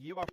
you are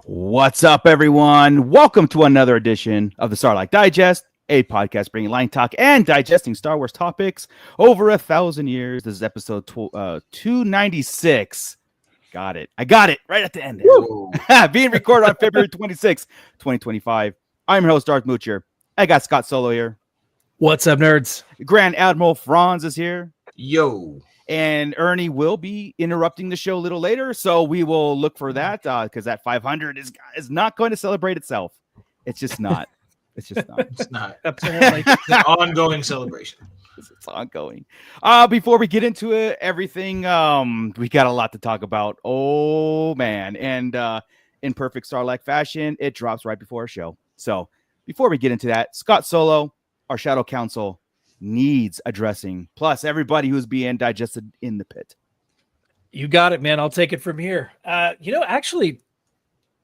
What's up, everyone? Welcome to another edition of the Starlight Digest, a podcast bringing line talk and digesting Star Wars topics over 1,000 years. This is episode 296. Got it. I got it right at the end. Being recorded on February 26, 2025. I'm your host, Darth Moocher. I got Scott Solo here. What's up, nerds? Grand Admiral Franz is here. Yo. And Ernie will be interrupting the show a little later, so we will look for that because that 500 is not going to celebrate itself. It's just not. It's just not. It's not. Apparently, it's an ongoing celebration. It's ongoing. Before we get into it, everything, we got a lot to talk about. Oh, man. And in perfect Star-like fashion, it drops right before our show. So before we get into that, Scott Solo, our Shadow Council, needs addressing, plus everybody who's being digested in the pit. You got it, man. I'll take it from here. Actually,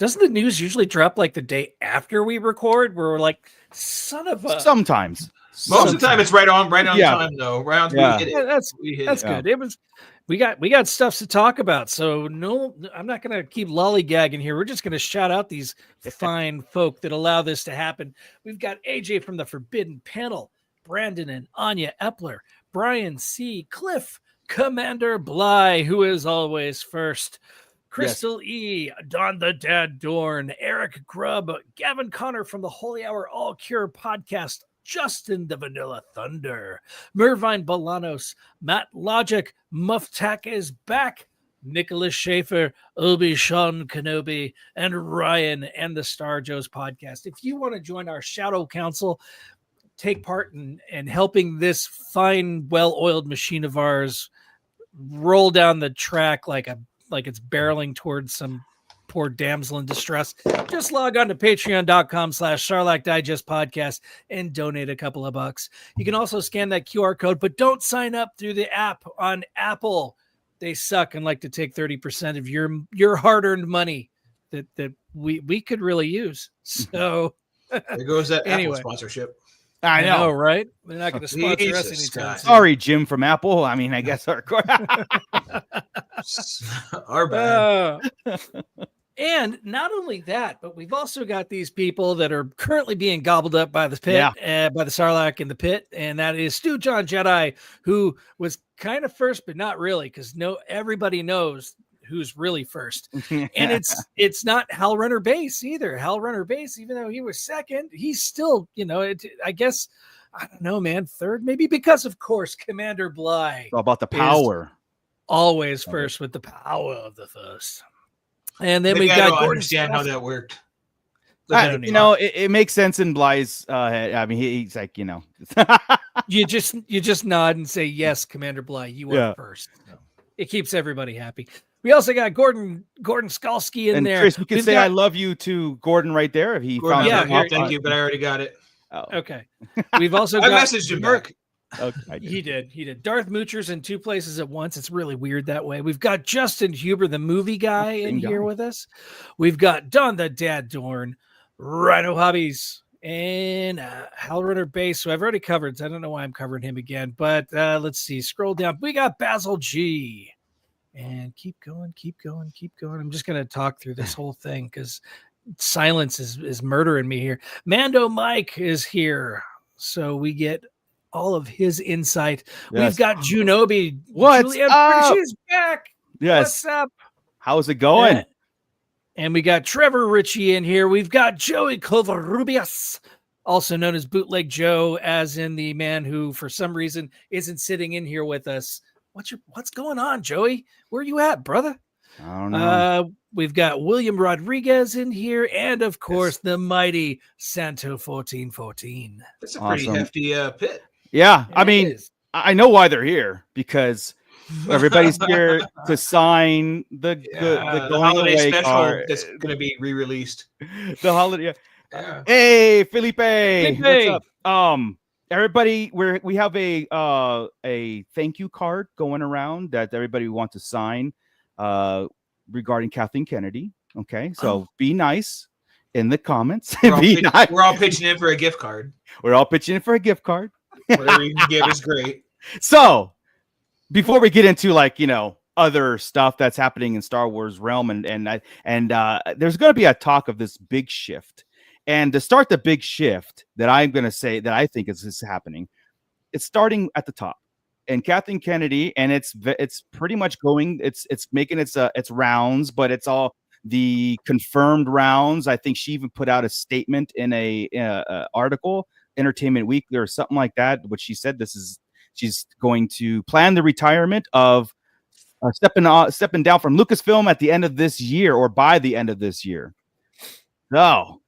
doesn't the news usually drop like the day after we record, where we're like, son of a... Sometimes. Most of the time it's right on time, though. Right on time. That's good. It was... We got stuff to talk about, so no, I'm not going to keep lollygagagging here. We're just going to shout out these fine folk that allow this to happen. We've got AJ from the Forbidden Panel, Brandon and Anya Epler, Brian C., Cliff, Commander Bly, who is always first, Crystal E., Don the Dad Dorn, Eric Grubb, Gavin Connor from the Holy Hour All Cure podcast, Justin the Vanilla Thunder, Mervine Bolanos, Matt Logic, Muftak is back, Nicholas Schaefer, Obi-Sean Kenobi, and Ryan and the Star Joes podcast. If you want to join our Shadow Council, take part in helping this fine, well-oiled machine of ours roll down the track like it's barreling towards some poor damsel in distress, just log on to patreon.com/Sarlacc Digest Podcast and donate a couple of bucks. You can also scan that QR code, but don't sign up through the app on Apple. They suck and like to take 30% of your hard-earned money that we could really use. So there goes that anyway. Apple sponsorship. I know, right? They're not going to sponsor us anytime. Sorry, Jim from Apple. I mean, I guess our bad. And not only that, but we've also got these people that are currently being gobbled up by the pit, by the Sarlacc in the pit, and that is Stu John Jedi, who was kind of first, but not really, because everybody knows who's really first. And it's not Hal Runner Base either. Hal Runner Base, even though he was second, he's still, I guess, I don't know, man, third, maybe because, of course, Commander Bly. All about the power. Always first with the power of the first. And then maybe I don't understand how that worked. It makes sense in Bly's head. I mean, he's like, you just nod and say, yes, Commander Bly, you are first. No. It keeps everybody happy. We also got Gordon Skalski in there. Chris, we can say I love you to Gordon right there if he found thank you, but I already got it. Oh. Okay. We've also got I messaged him back. Okay, he did. Darth Moocher's in two places at once. It's really weird that way. We've got Justin Huber, the movie guy, in here with us. We've got Don the Dad Dorn, Rhino Hobbies, and Hal Runner Base, who I've already covered. So I don't know why I'm covering him again, but let's see. Scroll down. We got Basil G. And keep going. I'm just going to talk through this whole thing because silence is murdering me here. Mando Mike is here. So we get all of his insight. Yes. We've got Junobi. What's up? She's back. Yes. What's up? How's it going? And we got Trevor Ritchie in here. We've got Joey Covarrubias, also known as Bootleg Joe, as in the man who, for some reason, isn't sitting in here with us. What's going on, Joey? Where are you at, brother? I don't know. We've got William Rodriguez in here, and of course, the mighty Santo 1414. That's a pretty hefty pit. Yeah, I mean, I know why they're here, because everybody's here to sign the holiday special card. That's going to be re-released. The holiday. Yeah. Hey, Felipe. What's up? Everybody, we have a thank you card going around that everybody wants to sign regarding Kathleen Kennedy. Okay, so be nice in the comments. We're all pitching in for a gift card. We're all pitching in for a gift card. Whatever you can give is great. So, before we get into other stuff that's happening in Star Wars realm, and there's going to be a talk of this big shift. And to start the big shift that I'm going to say that I think is happening, it's starting at the top. And Kathleen Kennedy, and it's pretty much going. It's making its rounds, but it's all the confirmed rounds. I think she even put out a statement in a article, Entertainment Weekly or something like that, which she said she's going to plan the retirement of stepping down from Lucasfilm at the end of this year or by the end of this year. So.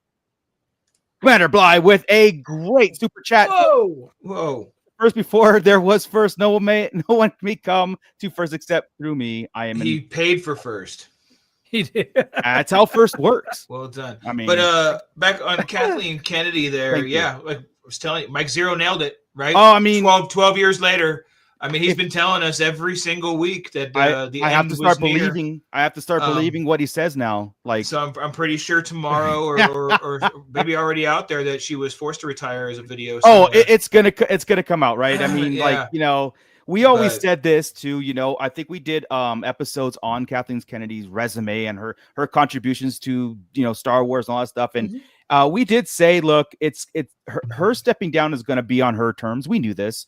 Commander Bly with a great super chat. Whoa! First, before there was first, no one may come to first except through me. He paid for first. He did. That's how first works. Well done. I mean, but back on Kathleen Kennedy there, like I was telling you, Mike Zero nailed it, right? Oh, I mean, 12 years later. I mean, he's been telling us every single week that the I have end to start was believing. near. I have to start believing what he says now. Like, so I'm pretty sure tomorrow or maybe already out there that she was forced to retire as a video. Oh, it's gonna come out, right? I mean, we always said this too. I think we did episodes on Kathleen Kennedy's resume and her contributions to Star Wars and all that stuff, and we did say, look, it's her stepping down is going to be on her terms. We knew this.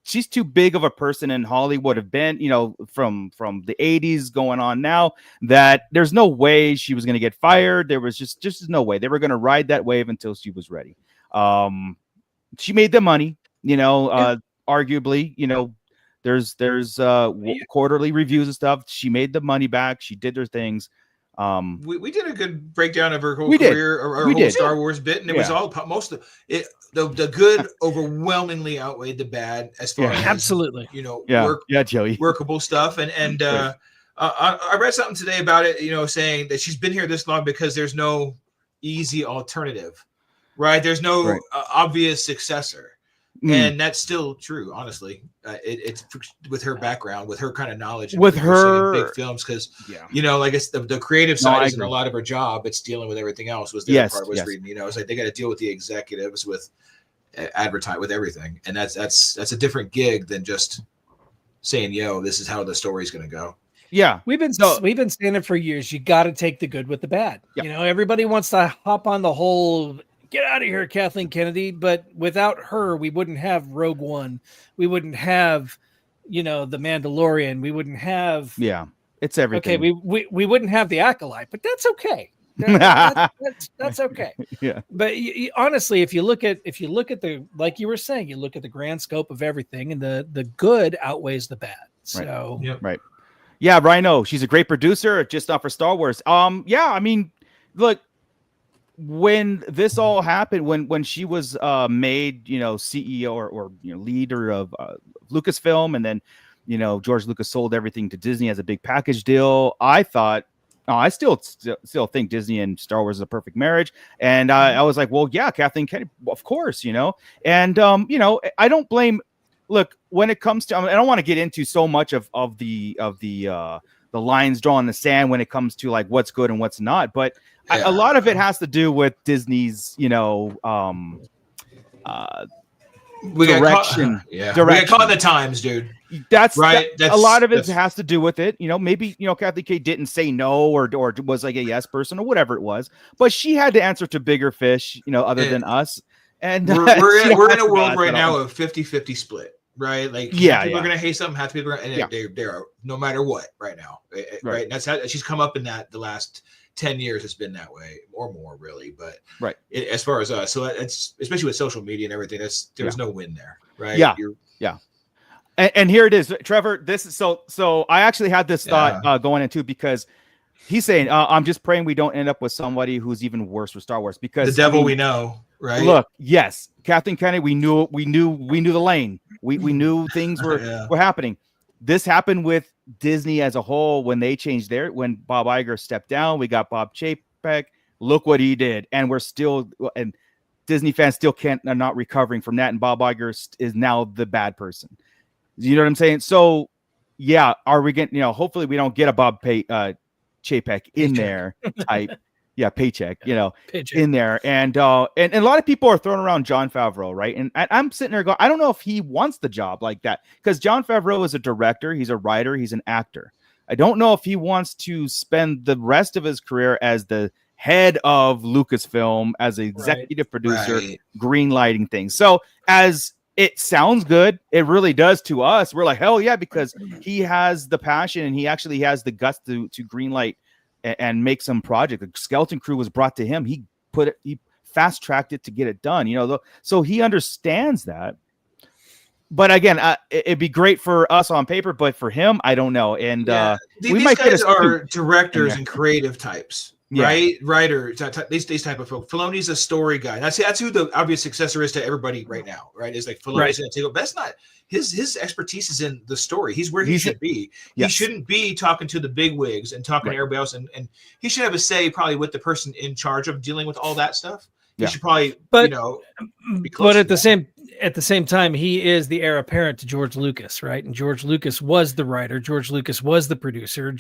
She's too big of a person in Hollywood have been, from the 80s going on now, that there's no way she was going to get fired. There was just no way. They were going to ride that wave until she was ready. She made the money, arguably, there's quarterly reviews and stuff. She made the money back. She did her things. We did a good breakdown of her whole We did. career, or We whole did. Star Wars bit, and it was all most of it. The good overwhelmingly outweighed the bad as far as absolutely, Joey, workable stuff. And I read something today about it, saying that she's been here this long because there's no easy alternative, right? There's no obvious successor. And that's still true, honestly. It's with her background, with her kind of knowledge, with her big films, because like it's the creative side isn't a lot of her job. It's dealing with everything else. Was the other part was reading. It's like they got to deal with the executives, with advertise, with everything, and that's a different gig than just saying, this is how the story's going to go. Yeah, we've been saying it for years. You got to take the good with the bad. Everybody wants to hop on the whole. Get out of here, Kathleen Kennedy. But without her, we wouldn't have Rogue One. We wouldn't have, The Mandalorian. We wouldn't have. Yeah, it's everything. Okay, we wouldn't have the Acolyte, but that's okay. That's okay. Yeah. But honestly, if you look at the, like you were saying, you look at the grand scope of everything, and the good outweighs the bad. So right. Yeah, Rhino. She's a great producer, just not for Star Wars. I mean, look. When this all happened, when she was made, CEO or leader of Lucasfilm, and then, George Lucas sold everything to Disney as a big package deal, I thought, I still think Disney and Star Wars is a perfect marriage. And I was like, well, yeah, Kathleen Kennedy, of course, and, I don't blame. Look, when it comes to, I don't want to get into so much of the lines drawn in the sand when it comes to like what's good and what's not, but a lot of it has to do with Disney's, direction. We got caught in the times, dude. That's right. A lot of it has to do with it. Maybe Kathleen Kennedy didn't say no or was like a yes person or whatever it was, but she had to answer to bigger fish, other than us. And we're in a world right now of 50-50 split. Right, like people are going to hate something, half the people are going to, they're no matter what right now, right? And that's how she's come up in that the last 10 years has been that way or more, really. But as far as us, so it's especially with social media and everything, there's no win there, right? And here it is, Trevor. This is so I actually had this thought going into, because he's saying I'm just praying we don't end up with somebody who's even worse for Star Wars, because the devil we know. Right. Look, yes, Kathleen Kennedy, we knew the lane. We knew things were happening. This happened with Disney as a whole when they changed when Bob Iger stepped down. We got Bob Chapek. Look what he did, and and Disney fans still are not recovering from that. And Bob Iger is now the bad person. You know what I'm saying? So, yeah, are we getting? Hopefully we don't get a Bob Chapek in there type. Yeah, paycheck, in there. And a lot of people are throwing around Jon Favreau, right? And I'm sitting there going, I don't know if he wants the job like that, because Jon Favreau is a director, he's a writer, he's an actor. I don't know if he wants to spend the rest of his career as the head of Lucasfilm, as an executive producer, green lighting things. So as it sounds good, it really does to us. We're like, hell yeah, because he has the passion and he actually has the guts to green light and make some project. The Skeleton Crew was brought to him. He fast tracked it to get it done, so he understands that. But again, it'd be great for us on paper, but for him, I don't know. And these guys are directors and creative types, right? Writers, these type of folk. Filoni's a story guy. That's who the obvious successor is to everybody right now, right? Is like Filoni's going to take over. That's not his expertise is in the story. He's where he should be. He shouldn't be talking to the big wigs and talking to everybody else, and he should have a say probably with the person in charge of dealing with all that stuff. He should probably, be close. But at the same time, he is the heir apparent to George Lucas, right? And George Lucas was the writer. George Lucas was the producer.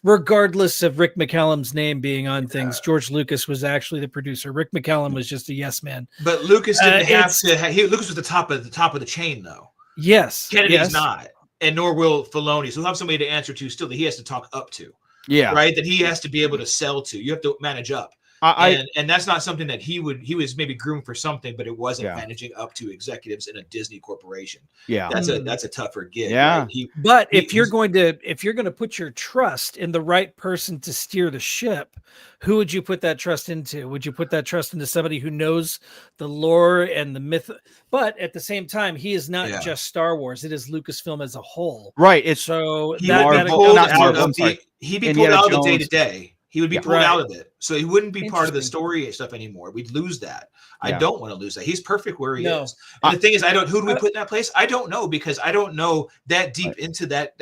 Regardless of Rick McCallum's name being on things, George Lucas was actually the producer. Rick McCallum was just a yes man. But Lucas didn't have to. Lucas was the top of the chain, though. Yes, Kennedy's not, and nor will Filoni. So he'll have somebody to answer to still that he has to talk up to. Yeah, right. That he has to be able to sell to. You have to manage up. and that's not something that he was maybe groomed for something, but it wasn't managing up to executives in a Disney corporation. Yeah, that's a tougher gig. Yeah, right? If you're going to put your trust in the right person to steer the ship, who would you put that trust into? Would you put that trust into somebody who knows the lore and the myth? But at the same time, he is not just Star Wars; it is Lucasfilm as a whole. Right. It's so he'd be pulled out of the day-to-day. He would be pulled out of it. So he wouldn't be part of the story and stuff anymore. We'd lose that. I don't want to lose that. He's perfect where he is. And the thing is, who do we put in that place? I don't know, because I don't know that deep into that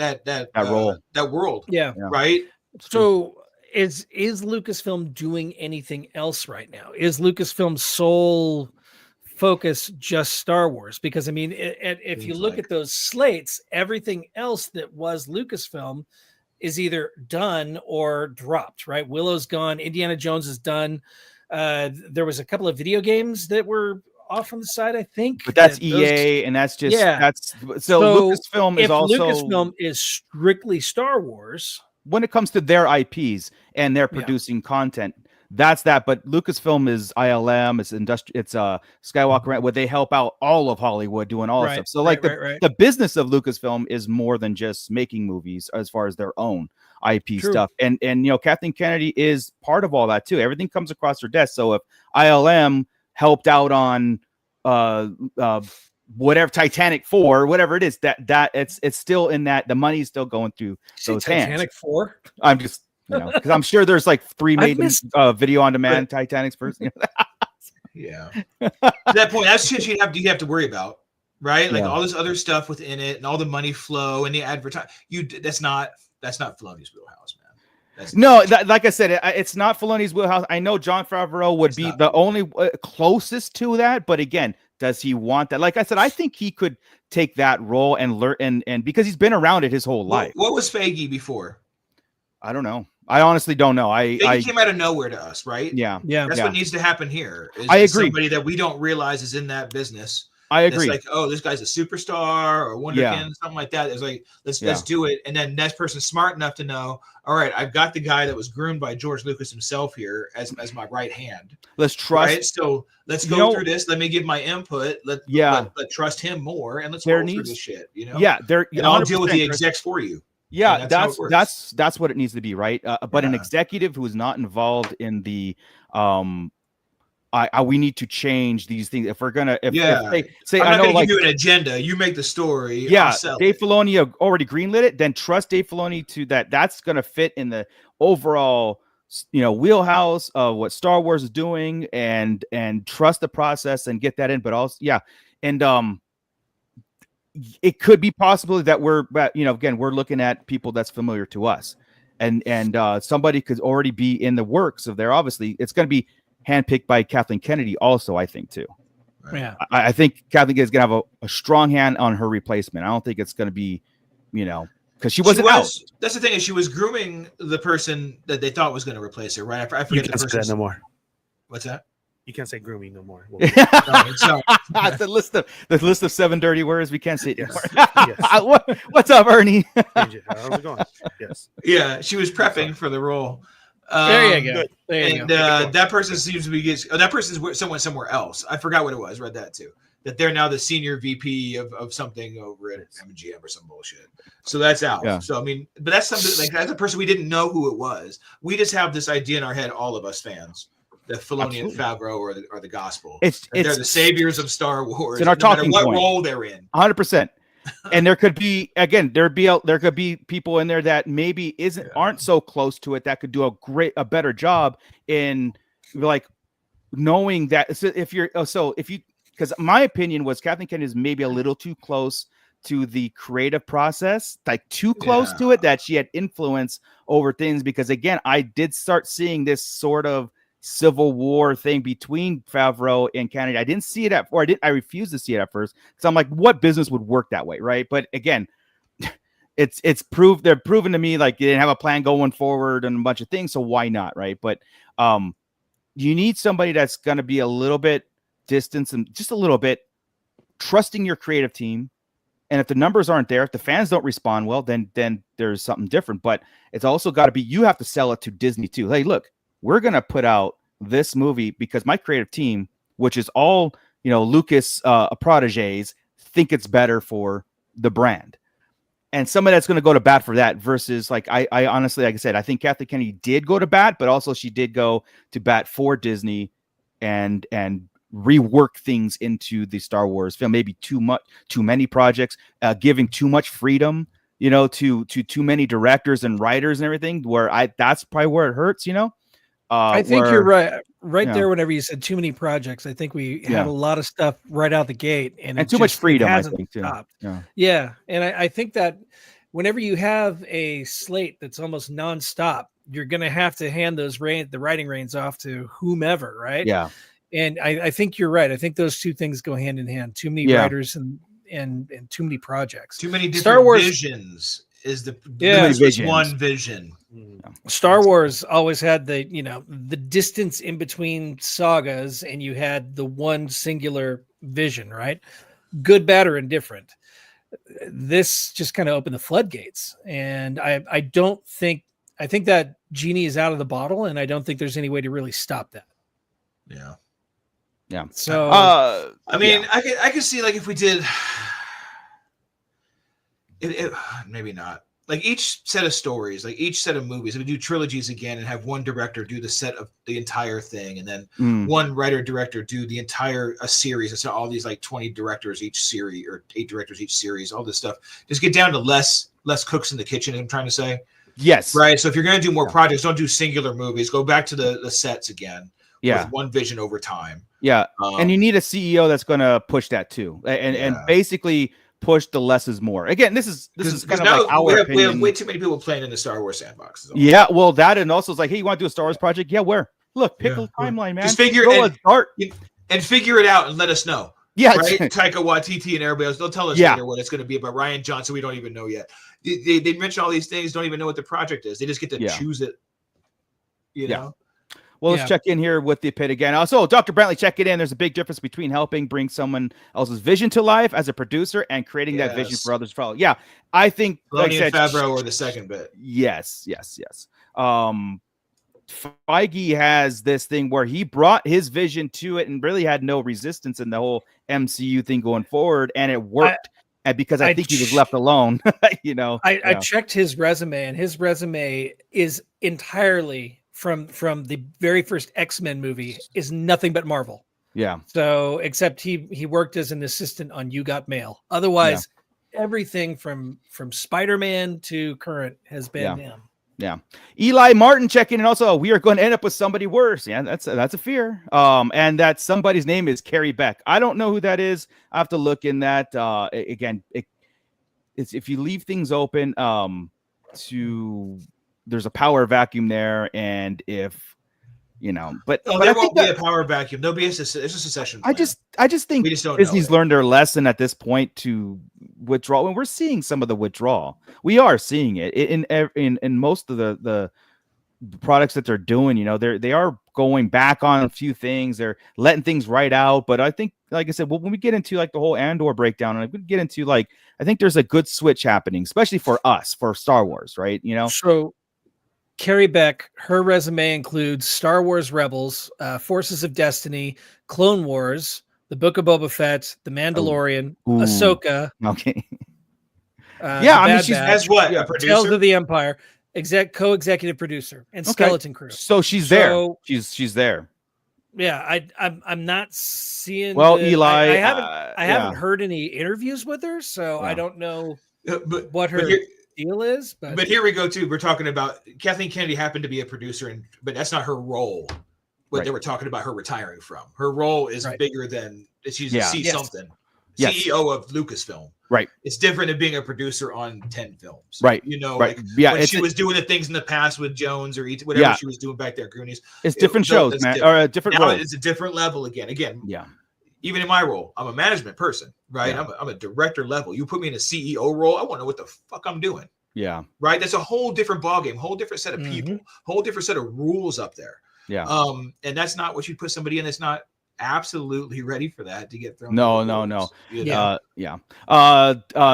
role, that world. Yeah. Right. So is Lucasfilm doing anything else right now? Is Lucasfilm's sole focus just Star Wars? Because I mean, if you look at those slates, everything else that was Lucasfilm is either done or dropped, right? Willow's gone. Indiana Jones is done. There was a couple of video games that were off on the side, I think. But that's EA, and that's just so Lucasfilm is also Lucasfilm is strictly Star Wars when it comes to their IPs and they're producing content. That's that, but Lucasfilm is ILM, it's Skywalker, where they help out all of Hollywood doing all this stuff. So the business of Lucasfilm is more than just making movies as far as their own IP stuff. And Kathleen Kennedy is part of all that too. Everything comes across her desk. So if ILM helped out on whatever Titanic 4, whatever it is, that it's still in that, the money's still going through those hands. Titanic 4? I'm just because I'm sure there's like 3 made video on demand Titanics first. Yeah. To that point, that's shit you have to worry about, right? Like all this other stuff within it and all the money flow and the advertising. That's not Filoni's wheelhouse, man. Like I said, it's not Filoni's wheelhouse. I know Jon Favreau would be the only closest to that, but again, does he want that? Like I said, I think he could take that role and learn and because he's been around it his whole life. What was Feige before? I don't know. I honestly don't know. I came out of nowhere to us, right? Yeah. That's what needs to happen here. I agree. Somebody that we don't realize is in that business. I agree. It's like, oh, this guy's a superstar or Wonderkin, something like that. It's like, let's do it. And then that person's smart enough to know, all right, I've got the guy that was groomed by George Lucas himself here as my right hand. Let's trust. Right? So let's go through this. Let me give my input. Let trust him more, and let's go through this shit. Yeah, and I'll deal with the execs for you. Yeah, that's what it needs to be, right? But an executive who is not involved in the we need to change these things if we're gonna. If they say, I'm not gonna give you an agenda. You make the story. Yeah, Dave Filoni already greenlit it. Then trust Dave Filoni to that. That's gonna fit in the overall, wheelhouse of what Star Wars is doing, and trust the process and get that in. But also, it could be possible that we're looking at people that's familiar to us, and somebody could already be in the works of there. Obviously, it's going to be handpicked by Kathleen Kennedy also, I think too. Yeah, I think Kathleen is going to have a strong hand on her replacement. I don't think it's going to be, because she wasn't out. That's the thing, is she was grooming the person that they thought was going to replace her, right? I forget the person no more. What's that? You can't say grooming no more. The list of 7 dirty words we can't say it anymore. What's up, Ernie? How's it going? Yes. Yeah, she was prepping for the role. There you go. That person seems to be that person's somewhere else. I forgot what it was. Read that too. That they're now the senior VP of something over at MGM or some bullshit. So that's out. Yeah. So I mean, but that's something like that's a person we didn't know who it was. We just have this idea in our head, all of us fans, that Filoni and Favreau are the gospel. They're the saviors of Star Wars. It's in our talking point. What role they're in. 100%. And there could be people in there that maybe aren't so close to it that could do a better job in like knowing that. So because my opinion was Kathleen Kennedy is maybe a little too close to the creative process, like too close to it, that she had influence over things. Because again, I did start seeing this sort of civil war thing between Favreau and Kennedy. I didn't see it I refused to see it at first because I'm like, what business would work that way, right? But again, they're proven to me like they didn't have a plan going forward and a bunch of things, so why not, right? But you need somebody that's going to be a little bit distant and just a little bit trusting your creative team. And if the numbers aren't there, if the fans don't respond well, then there's something different. But it's also got to be, you have to sell it to Disney too. Hey, look, we're going to put out this movie because my creative team, which is all, Lucas proteges, think it's better for the brand. And somebody that's going to go to bat for that versus like, I honestly, like I said, I think Kathleen Kennedy did go to bat, but also she did go to bat for Disney and rework things into the Star Wars film. Maybe too many projects, giving too much freedom, to too many directors and writers and everything, that's probably where it hurts, I think you're right. There, whenever you said too many projects, I think we had a lot of stuff right out the gate, and too much freedom. I think too. Yeah, and I think that whenever you have a slate that's almost nonstop, you're going to have to hand the writing reins off to whomever, right? Yeah, and I think you're right. I think those two things go hand in hand. Too many writers and too many projects. Too many different Star Wars visions. Is the one vision. Star Wars always had the distance in between sagas, and you had the one singular vision, right? Good, bad, or indifferent. This just kind of opened the floodgates, and I think that genie is out of the bottle, and I don't think there's any way to really stop that. Yeah. So I mean, I could see like if we did. Maybe not. Like each set of stories, like each set of movies, if we do trilogies again and have one director do the set of the entire thing, and then one writer director do the entire series. It's all these like 20 directors each series or 8 directors each series, all this stuff. Just get down to less cooks in the kitchen, I'm trying to say. Yes. Right. So if you're going to do more projects, don't do singular movies. Go back to the sets again. Yeah. With one vision over time. Yeah. And you need a CEO that's going to push that too. And basically push the less is more. Again, this is kind of like our opinion. We have way too many people playing in the Star Wars sandbox. Yeah, well, that and also it's like, hey, you want to do a Star Wars project? Yeah, where? Look, pick a timeline, man. Just figure and figure it out and let us know. Yeah, right? Taika Waititi and everybody else, they'll tell us later what it's going to be about. Ryan Johnson, we don't even know yet. They mention all these things, don't even know what the project is. They just get to choose it. You know. Well, let's check in here with the pit again. Also, Dr. Brantley, check it in. There's a big difference between helping bring someone else's vision to life as a producer and creating that vision for others to follow. Yeah, I think like and Favreau or the second bit. Yes. Feige has this thing where he brought his vision to it and really had no resistance in the whole MCU thing going forward, and it worked. And because I think he was left alone, I checked his resume, and his resume is entirely from the very first X-Men movie is nothing but Marvel. Yeah. So except he worked as an assistant on You Got Mail. Otherwise, everything from Spider-Man to current has been him. Yeah. Eli Martin checking in also. We are going to end up with somebody worse. Yeah, that's a fear. And that somebody's name is Carrie Beck. I don't know who that is. I have to look in that. Again, it's if you leave things open there's a power vacuum there, and if but there won't be a power vacuum. There'll be a succession plan. I just think Disney's learned their lesson at this point to withdraw, and we're seeing some of the withdrawal. We are seeing it in most of the products that they're doing. They are going back on a few things. They're letting things right out. But I think, like I said, when we get into like the whole Andor breakdown, and we get into like, I think there's a good switch happening, especially for us, for Star Wars, right? So Carrie Beck, her resume includes Star Wars Rebels, Forces of Destiny, Clone Wars, The Book of Boba Fett, The Mandalorian, Ahsoka. Okay. I mean, she's as what? A producer? Tales of the Empire, co-executive producer, and Skeleton Crew. So she's there. She's there. Yeah, I'm not seeing. Well, Eli, I haven't heard any interviews with her, so I don't know what her deal is. But here we go too. We're talking about Kathleen Kennedy happened to be a producer, but that's not her role. What they were talking about her retiring from. Her role is bigger than she's something. CEO of Lucasfilm. Right. It's different than being a producer on 10 films. Right. When she was doing the things in the past with Jones or whatever she was doing back there, Goonies. It's different shows, man. Or a different role. It's a different level again. Even in my role, I'm a management person, right? Yeah. I'm a director level. You put me in a CEO role, I want to know what the fuck I'm doing. Yeah. Right? That's a whole different ballgame, whole different set of people, whole different set of rules up there. Yeah. And that's not what you put somebody in that's not absolutely ready for that to get thrown. No.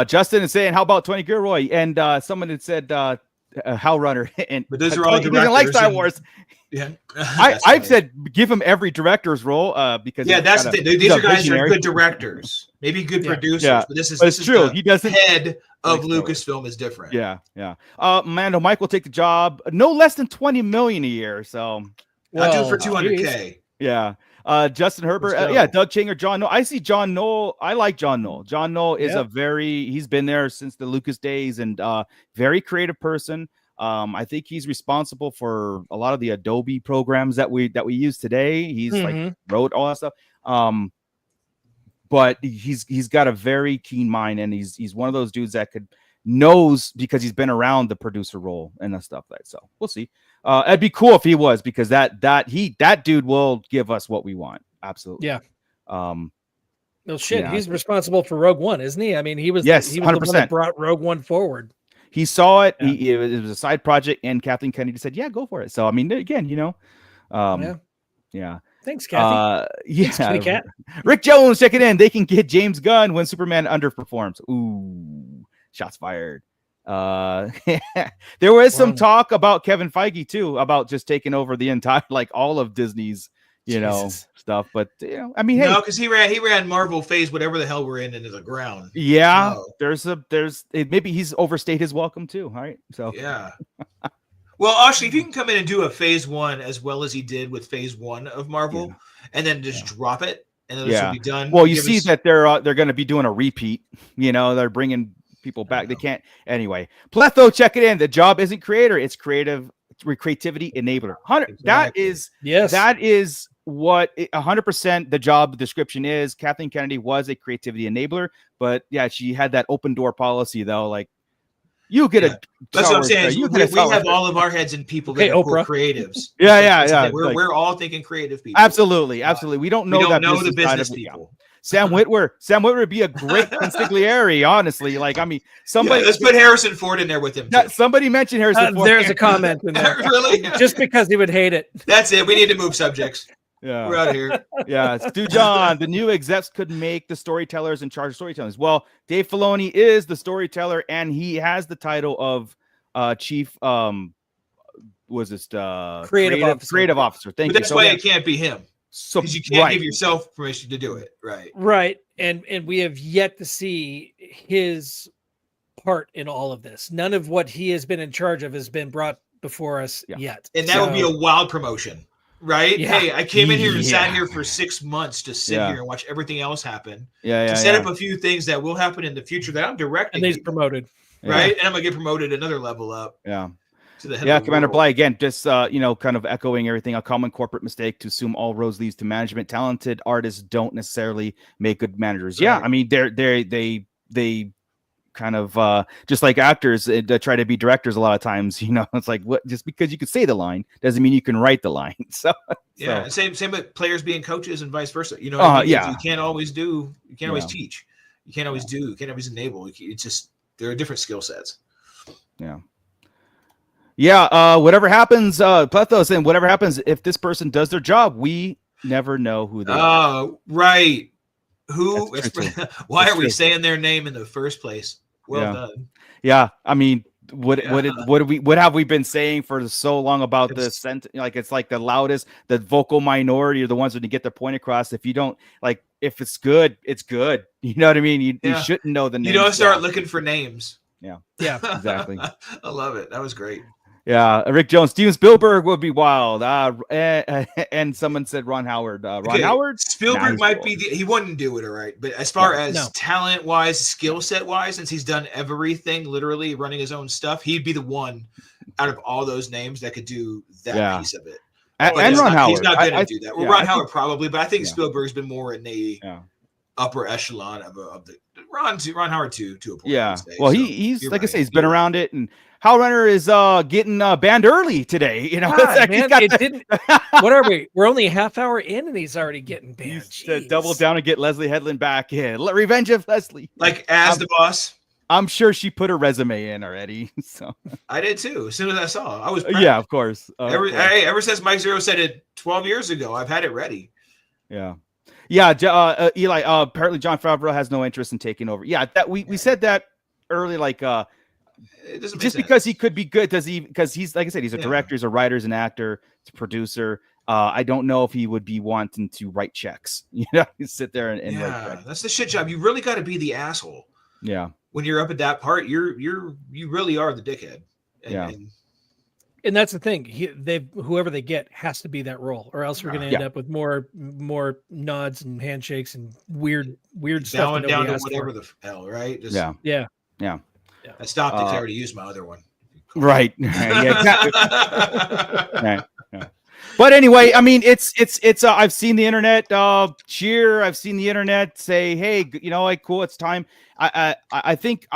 Justin is saying, how about 20 Gilroy? And someone had said Howlrunner. But those are all he doesn't like Star Wars. Yeah, I've said give him every director's role because that's the thing. These are guys that are good directors, maybe good producers, but this is true. He doesn't head of Lucasfilm is different. Yeah. Mando Mike will take the job, no less than $20 million a year. So I'll do it for $200K. Yeah. Justin Herbert, Doug Chang or John Knoll. I see John Knoll. I like John Knoll. John Knoll is he's been there since the Lucas days and very creative person. I think he's responsible for a lot of the Adobe programs that we use today. He's like wrote all that stuff. But he's got a very keen mind, and he's one of those dudes that knows because he's been around the producer role and that stuff. So we'll see. It'd be cool if he was, because that dude will give us what we want. Absolutely. Yeah. Well, shit, he's responsible for Rogue One, isn't he? I mean, he was 100%. The one that brought Rogue One forward. He saw it. Yeah. It was a side project, and Kathleen Kennedy said, "Yeah, go for it." So I mean, again, yeah. Thanks, Kathy. Thanks, Kat. Rick Jones, check it in. They can get James Gunn when Superman underperforms. Ooh, shots fired. There was some talk about Kevin Feige too, about just taking over the entire, like all of Disney's, stuff. But I mean, hey, no, because he ran Marvel phase, whatever the hell we're in, into the ground. Yeah, maybe he's overstayed his welcome too. All right, so yeah. Well, actually, if you can come in and do a phase 1 as well as he did with phase 1 of Marvel, and then just drop it, and then this will be done. Well, you see that they're going to be doing a repeat. They're bringing people back. They can't anyway. Pletho, check it in. The job isn't creator; it's creativity enabler. Exactly. That is what 100% the job description is. Kathleen Kennedy was a creativity enabler, but she had that open door policy though, like. You get a. That's what I'm saying. We have all of our heads in people that are creatives. Yeah. We're all thinking creative people. Absolutely. We don't know the business people. Sam Witwer would be a great consigliere, honestly. Like, I mean, somebody. Let's put Harrison Ford in there with him. Somebody mentioned Harrison Ford. There's a comment in there. Really? Just because he would hate it. That's it. We need to move subjects. Yeah, we're out of here. Yeah, Stu John, the new execs could make the storytellers in charge of storytelling. Well, Dave Filoni is the storyteller, and he has the title of chief. Was this creative officer? Thank you. That's why it can't be him. So because you can't give yourself permission to do it, right? Right, and we have yet to see his part in all of this. None of what he has been in charge of has been brought before us yet, and that would be a wild promotion. Right? Yeah. Hey, I came in here and sat here for 6 months to sit here and watch everything else happen. To set up a few things that will happen in the future that I'm directing. And he's promoted. Right? And I'm going to get promoted another level up. Yeah. To the head Commander Bly, again, just, kind of echoing everything. A common corporate mistake to assume all roads leads to management. Talented artists don't necessarily make good managers. Right. Yeah. I mean, they kind of just like actors that try to be directors a lot of times, it's like, what, just because you can say the line doesn't mean you can write the line. Same with players being coaches and vice versa. You can't always always teach, you can't always enable. It's just there are different skill sets. Whatever happens, Pletho saying whatever happens, if this person does their job, we never know who they are. Right. Why are we saying their name in the first place? Well done. Yeah, I mean, what have we been saying for so long about this? Like, it's like the loudest, the vocal minority are the ones that get their point across. If you don't like, if it's good, it's good. You know what I mean? You shouldn't know the name. You don't start looking for names. Yeah, exactly. I love it. That was great. Yeah, Rick Jones, Steven Spielberg would be wild. And someone said Ron Howard. Howard? Spielberg might be he wouldn't do it, all right. But as far as talent wise, skill set wise, since he's done everything, literally running his own stuff, he'd be the one out of all those names that could do that piece of it. And Ron Howard. He's not going to do that. Well, Ron Howard probably, but I think Spielberg's been more in the upper echelon of the Ron Howard to a point. Yeah. Well, he's like I say, he's been around it, and Hal Runner is getting banned early today. What are we? We're only a half hour in, and he's already getting banned. To double down and get Leslie Headland back in. Revenge of Leslie. Like as the boss. I'm sure she put her resume in already. So I did too. As soon as I saw, I was. Yeah, of course. Ever since Mike Zero said it 12 years ago, I've had it ready. Yeah. Yeah, Eli. Apparently, Jon Favreau has no interest in taking over. Yeah, that we said that early. Like, It doesn't make just sense. because he could be good, does he? Because he's, like I said, he's a director, he's a writer, he's an actor, he's a producer. I don't know if he would be wanting to write checks. You know, sit there and write checks. That's the shit job. You really got to be the asshole. Yeah. When you're up at that part, you really are the dickhead. And that's the thing. Whoever they get has to be that role, or else we're going to end up with more nods and handshakes and weird stuff. Down to whatever the hell, right? Just, yeah. I stopped it. I already used my other one. Right. Yeah, exactly. Right. Yeah. But anyway, I mean, it's I've seen the internet cheer. I've seen the internet say, "Hey, you know, like, cool, it's time." I think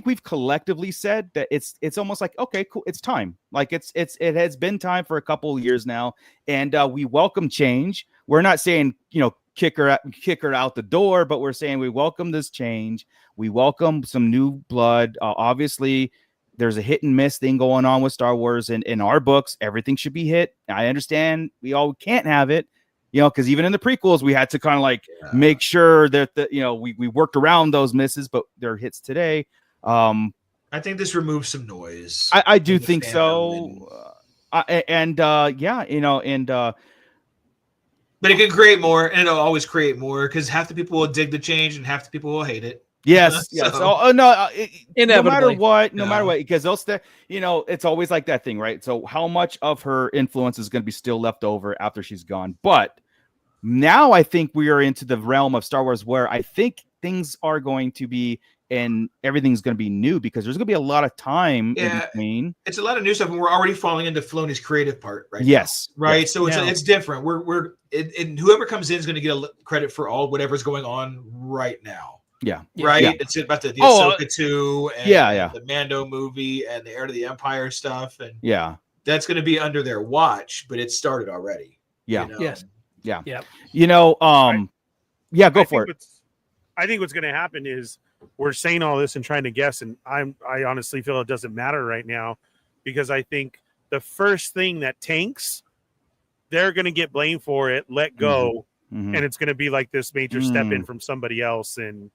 we've collectively said that it's almost like, okay, cool, it's time. Like it has been time for a couple of years now, and we welcome change. We're not saying, you know, kick her out the door, but we're saying we welcome this change. We welcome some new blood. Obviously, there's a hit and miss thing going on with Star Wars, and in our books, everything should be hit. I understand we all can't have it, you know, because even in the prequels, we had to kind of like make sure that we worked around those misses, but they're hits today. I think this removes some noise. I do think so, but it can create more, and it'll always create more because half the people will dig the change and half the people will hate it. Yes, yes. No matter what, because they'll stay. You know, it's always like that thing, right? So, how much of her influence is going to be still left over after she's gone? But now, I think we are into the realm of Star Wars where I think things are going to be, and everything's going to be new because there's going to be a lot of time in between. It's a lot of new stuff, and we're already falling into Filoni's creative part, right? Yes, now, right. Yes. So it's different. And whoever comes in is going to get a credit for all whatever's going on right now. Yeah. Right. Yeah. It's about the Ahsoka 2 and the Mando movie and the Heir to the Empire stuff. And that's going to be under their watch, but it started already. Yeah. You know? Yes. Yeah. Yeah. You know, go for it. I think what's going to happen is we're saying all this and trying to guess. And I honestly feel it doesn't matter right now because I think the first thing that tanks, they're going to get blamed for it, let go. Mm-hmm. And it's going to be like this major step in from somebody else. And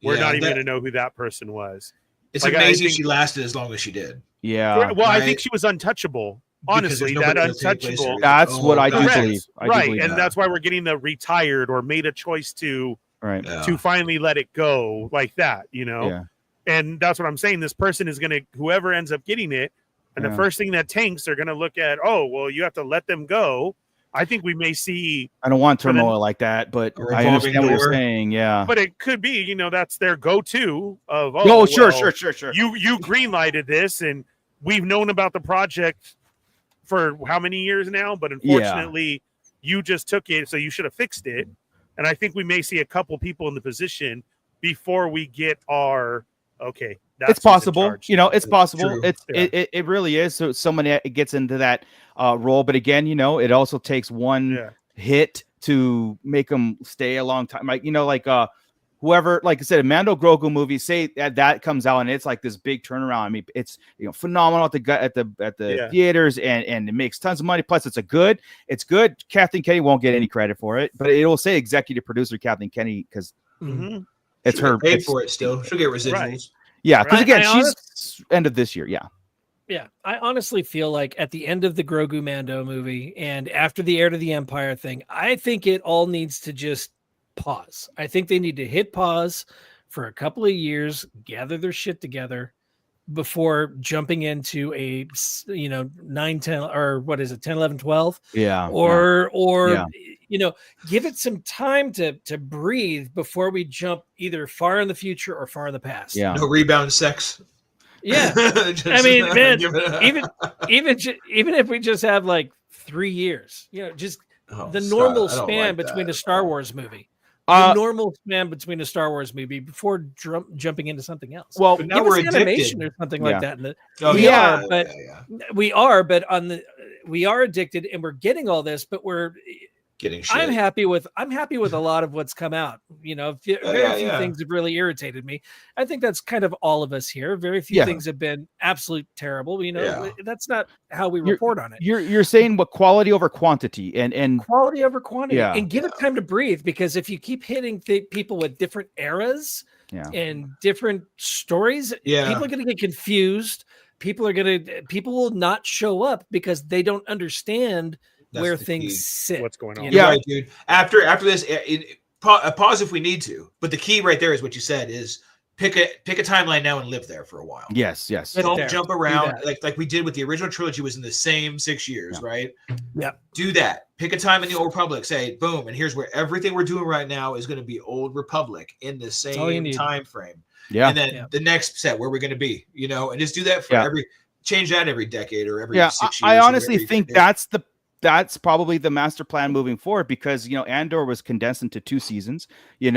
we're not even going to know who that person was. It's like, amazing she lasted as long as she did. Yeah. Well, I think she was untouchable. Honestly, that untouchable. That's what I do believe. And that's why we're getting the retired or made a choice to finally let it go like that, you know? Yeah. And that's what I'm saying. This person is going to, whoever ends up getting it, and the first thing that tanks, they're going to look at, you have to let them go. I think we may see. I don't want turmoil like that, but I understand what you're saying. Yeah, but it could be, you know, that's their go-to of. Sure. You greenlighted this, and we've known about the project for how many years now? But unfortunately, you just took it, so you should have fixed it. And I think we may see a couple people in the position before we get our okay. It's possible, you know. It's possible. It really is. So someone gets into that role, but again, you know, it also takes one hit to make them stay a long time. Like, you know, like whoever, like I said, a Mando Grogu movie, say that comes out and it's like this big turnaround. I mean, it's, you know, phenomenal at the theaters and it makes tons of money. Plus, it's good. Kathleen Kennedy won't get any credit for it, but it will say executive producer Kathleen Kennedy because it's her. Paid for it still. She'll get residuals. Right. Yeah, because again, she's end of this year. Yeah. Yeah, I honestly feel like at the end of the Grogu Mando movie and after the Heir to the Empire thing, I think it all needs to just pause. I think they need to hit pause for a couple of years, gather their shit together before jumping into a, you know, 9, 10, or what is it, 10, 11, 12? Yeah. Or you know, give it some time to breathe before we jump either far in the future or far in the past. Yeah. No rebound sex. Yeah. I mean, man, even if we just have like 3 years, you know, just the normal span between a Star Wars movie. The normal span between a Star Wars movie before jumping into something else. Well, now we're animation or something like that. We are addicted, and we're getting all this, but we're getting shit. I'm happy with a lot of what's come out. You know, very few things have really irritated me. I think that's kind of all of us here. Very few things have been absolute terrible. You know, that's not how we report on it. You're saying what quality over quantity and quality over quantity, and give it time to breathe. Because if you keep hitting people with different eras, and different stories. Yeah. People are going to get confused. People will not show up because they don't understand where things sit. What's going on? Yeah, right, dude. After this, pause if we need to. But the key right there is what you said: is pick a timeline now and live there for a while. Yes. Don't jump around like we did with the original trilogy. Was in the same 6 years, right? Yeah. Do that. Pick a time in the Old Republic. Say boom, and here's where everything we're doing right now is going to be Old Republic in the same time frame. Yeah. And then the next set, where we're going to be, and just do that for change that every decade or every 6 years. I honestly think that's probably the master plan moving forward, because Andor was condensed into 2 seasons. We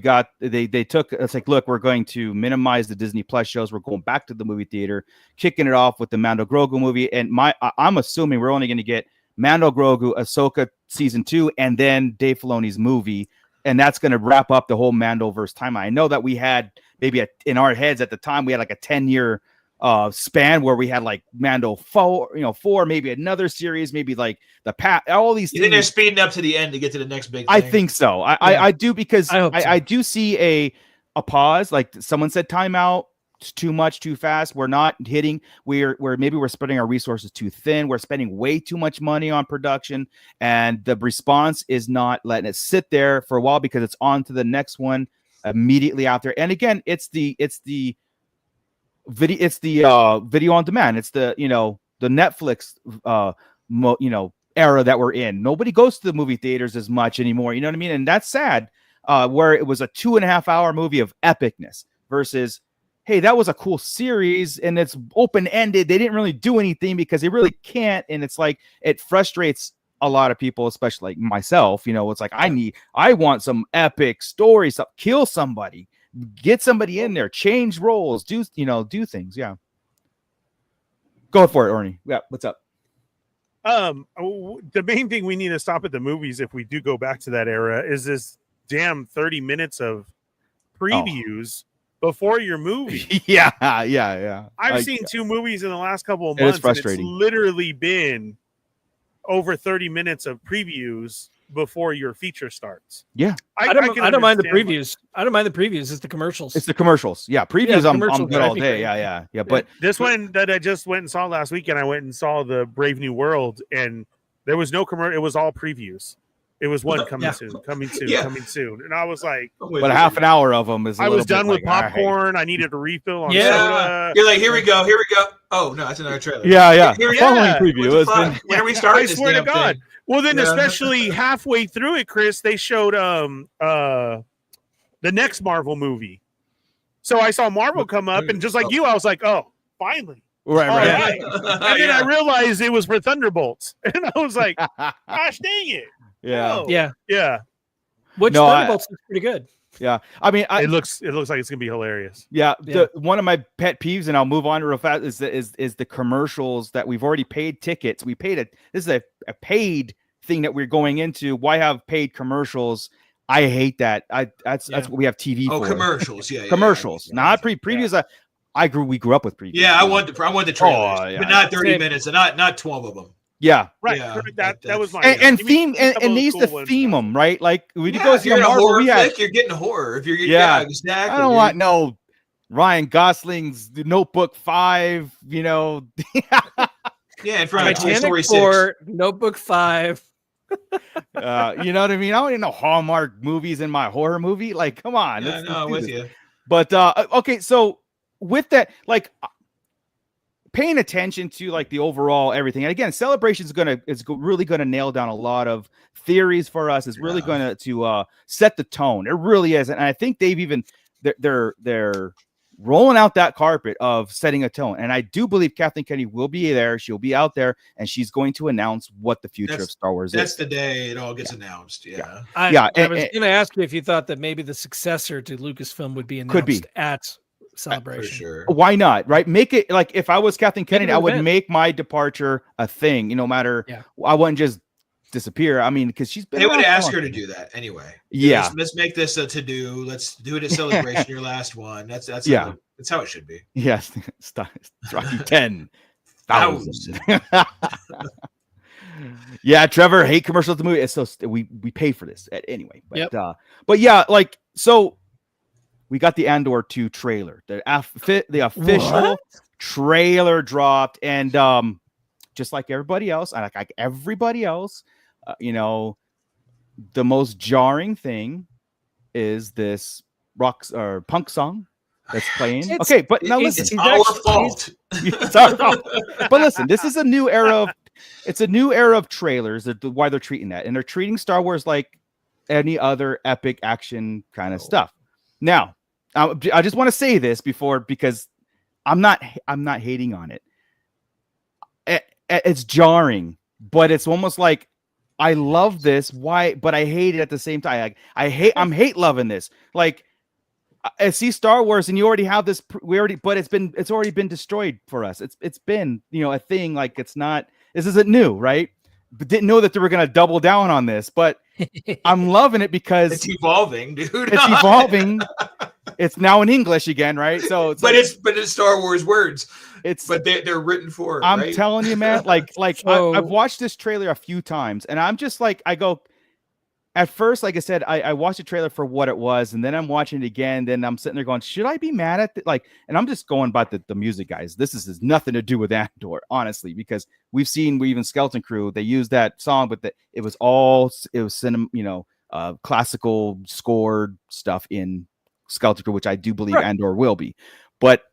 got they took, it's like, look, we're going to minimize the Disney Plus shows. We're going back to the movie theater, kicking it off with the Mando Grogu movie. And I'm assuming we're only going to get Mando Grogu, Ahsoka season 2, and then Dave Filoni's movie. And that's going to wrap up the whole Mandoverse timeline. I know that we had maybe in our heads at the time, we had like a 10-year span where we had like Mando 4, maybe another series, maybe like the all these things. You think they're speeding up to the end to get to the next big thing? I think so. I do, because I do see a pause. Like someone said, timeout. It's too much, too fast. We're not hitting. We're spreading our resources too thin. We're spending way too much money on production, and the response is not letting it sit there for a while, because it's on to the next one immediately after. And again, it's the video on demand. It's the Netflix era that we're in. Nobody goes to the movie theaters as much anymore. You know what I mean? And that's sad. Where it was a 2.5 hour movie of epicness versus, hey, that was a cool series and it's open-ended. They didn't really do anything because they really can't. And it's like, it frustrates a lot of people, especially like myself. It's like, I want some epic story stuff, kill somebody, get somebody in there, change roles, do things. Yeah. Go for it, Orny. Yeah. What's up? The main thing we need to stop at the movies, if we do go back to that era, is this damn 30 minutes of previews before your movie. Yeah. I've seen 2 movies in the last couple of months. It's frustrating. And it's literally been over 30 minutes of previews before your feature starts. Yeah. I don't mind the previews. I don't mind the previews. It's the commercials. It's the commercials. Yeah. Previews. I'm good all day. Yeah. But this one that I just went and saw last weekend, I went and saw the Brave New World, and there was no commercial. It was all previews. It was one coming soon. And I was like, but half an hour of them is. I was done with popcorn. I needed a refill on soda. You're like, here we go. Oh no, that's another trailer. Yeah. Following preview. When are we starting? I swear to God. Well, then, especially halfway through it, Chris, they showed the next Marvel movie. So I saw Marvel come up, and just like you, I was like, oh, finally. Right. And then I realized it was for Thunderbolts, and I was like, gosh, dang it. Yeah. Oh. Yeah. Which Thunderbolts is pretty good. Yeah. I mean, it looks like it's gonna be hilarious. Yeah. One of my pet peeves, and I'll move on real fast, is the commercials that we've already paid tickets. We paid this is a paid thing that we're going into. Why have paid commercials? I hate that. That's what we have TV for. Commercials. Yeah. Commercials. Not previews. Yeah. We grew up with previews. Yeah. I want the trailers, but not 30 minutes and not 12 of them. Yeah, right. Yeah, that was my and theme and needs to theme them, right? Like we go see a Marvel, you're getting horror. If you're exactly. I don't want no Ryan Gosling's Notebook 5. Yeah, in front of Toy Story 6 or Notebook 5. You know what I mean? I don't even know Hallmark movies in my horror movie. Like, come on. Yeah, I'm with you. But okay, so with that, like, paying attention to like the overall everything, and again, Celebration is really gonna nail down a lot of theories for us. It's really going to set the tone. It really is, and I think they've even they're rolling out that carpet of setting a tone. And I do believe Kathleen Kennedy will be there. She'll be out there, and she's going to announce what the future of Star Wars is. That's the day it all gets announced. Yeah. I was going to ask you if you thought that maybe the successor to Lucasfilm would be announced at Celebration. For sure. Why not? Right? Make it like, if I was Kathleen Kennedy, I would make my departure a thing. No matter, I wouldn't just disappear. I mean, because she's been. They would ask her to do that anyway. Yeah. Let's make this a to-do. Let's do it at Celebration. Your last one. That's how it should be. Yes. It's 10,000. Yeah, Trevor, hate commercials at the movie. It's so we pay for this anyway. But but yeah, like, so we got the Andor 2 trailer. The official trailer dropped, and just like everybody else, you know, the most jarring thing is this rock or punk song that's playing. Okay, but now listen, it's our fault. It's our fault. But listen, this is a new era of trailers. Why they're treating that, and they're treating Star Wars like any other epic action kind of stuff. Now, I just want to say this because I'm not hating on it. It's jarring, but it's almost like I love this. Why? But I hate it at the same time. I'm hate loving this. Like, I see Star Wars, and you already have this. But it's already been destroyed for us. It's been, you know, a thing. Like, this isn't new, right? But didn't know that they were going to double down on this. But I'm loving it because it's evolving, dude. It's evolving. It's now in English again, right? So, but it's Star Wars words. But they're written for. I'm telling you, man. Like I've watched this trailer a few times, and I'm just like, I go. At first, like I said, I watched the trailer for what it was, and then I'm watching it again. Then I'm sitting there going, should I be mad at it? And I'm just going by the music, guys. This has nothing to do with Andor, honestly, because we even Skeleton Crew, they used that song, but it was classical scored stuff in Skeleton Crew, which I do believe Andor will be. But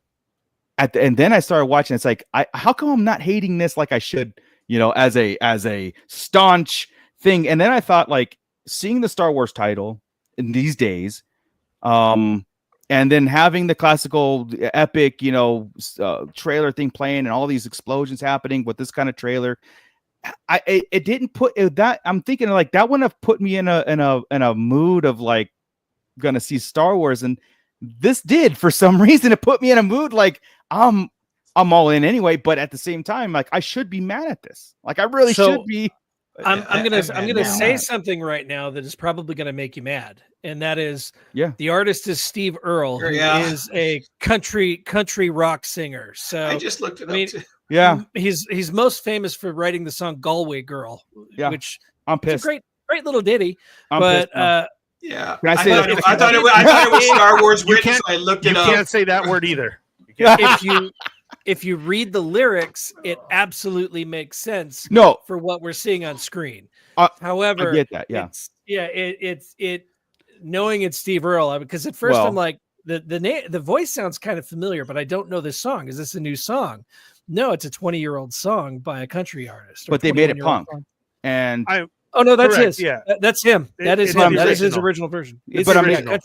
and then I started watching. It's like, how come I'm not hating this like I should? You know, as a staunch thing. And then I thought, like, seeing the Star Wars title in these days, and then having the classical epic, you know, trailer thing playing and all these explosions happening with this kind of trailer, it didn't put that. I'm thinking like that wouldn't have put me in a mood of like gonna see Star Wars, and this did for some reason. It put me in a mood like I'm all in anyway, but at the same time, like I should be mad at this. Like I really should be. I'm gonna say something right now that is probably gonna make you mad, and that is, the artist is Steve Earle, who is a country rock singer. So I just looked it up. Too. Yeah, he's most famous for writing the song "Galway Girl," which I'm pissed. It's a great little ditty. I'm but pissed, I thought it was Star Wars written, so I looked it up. You can't say that word either. If you read the lyrics, it absolutely makes sense. For what we're seeing on screen. However, I get that. It's knowing it's Steve Earle, because at first I'm like, the voice sounds kind of familiar, but I don't know this song. Is this a new song? No, it's a 20-year-old song by a country artist. But they made it punk. And oh no, that's correct, his. Yeah, that's him. That is him. That is his original version. But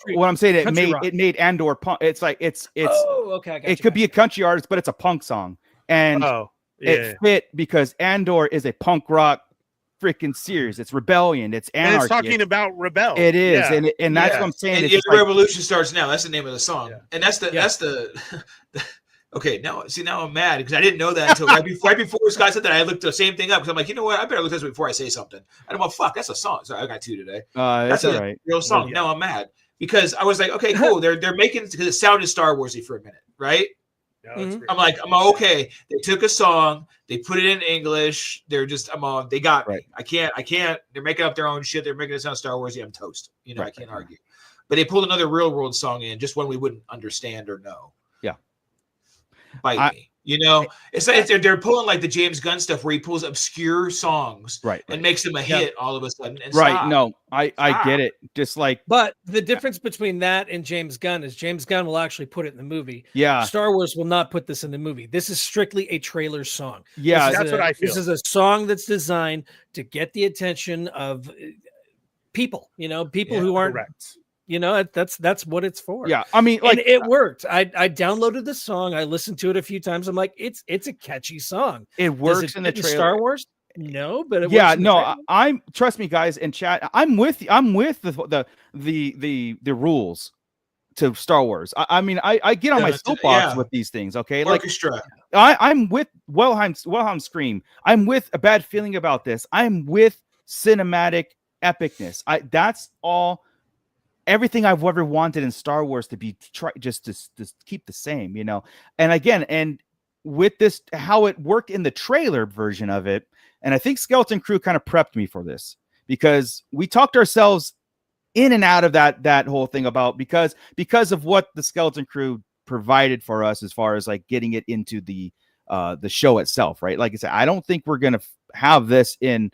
what I'm saying, it made Andor punk. It's like it's. Oh, okay. It could be a country artist, but it's a punk song, and it fit because Andor is a punk rock freaking series. It's rebellion. It's anarchy. And it's talking about rebel. It is, and that's what I'm saying. And the revolution starts now. That's the name of the song, and that's the. Okay, now I'm mad because I didn't know that until right before Scott said that. I looked the same thing up because I'm like, you know what? I better look this before I say something. And I'm like, fuck, that's a song. So I got two today. That's all right. Real song. Now I'm mad because I was like, okay, cool. They're making it because it sounded Star Warsy for a minute, right? I'm like, I'm okay. They took a song, they put it in English. They're just, they got me. I can't. They're making up their own shit. They're making it sound Star Warsy. I'm toast. You know, I can't argue. But they pulled another real world song in, just one we wouldn't understand or know. Bite me, you know. It's like they're pulling like the James Gunn stuff where he pulls obscure songs, and makes them a hit all of a sudden. And no, I get it. Just like, but the difference between that and James Gunn is James Gunn will actually put it in the movie. Star Wars will not put this in the movie. This is strictly a trailer song. That's what I feel. This is a song that's designed to get the attention of people. You know, people who aren't. Correct. You know, that's what it's for. Yeah, I mean, like, and it worked. I downloaded the song. I listened to it a few times. I'm like, it's a catchy song. It works in the trailer. Star Wars? No, but it I'm trust me, guys in chat. I'm with the rules to Star Wars. I mean, I get on my soapbox with these things. Okay, orchestra. Like, I'm with Wilhelm Scream. I'm with a bad feeling about this. I'm with cinematic epicness. That's all. Everything I've ever wanted in Star Wars to be just to keep the same, you know. And again, and with this, how it worked in the trailer version of it, and I think Skeleton Crew kind of prepped me for this because we talked ourselves in and out of that whole thing about because of what the Skeleton Crew provided for us as far as like getting it into the show itself, right? Like I said, I don't think we're gonna have this in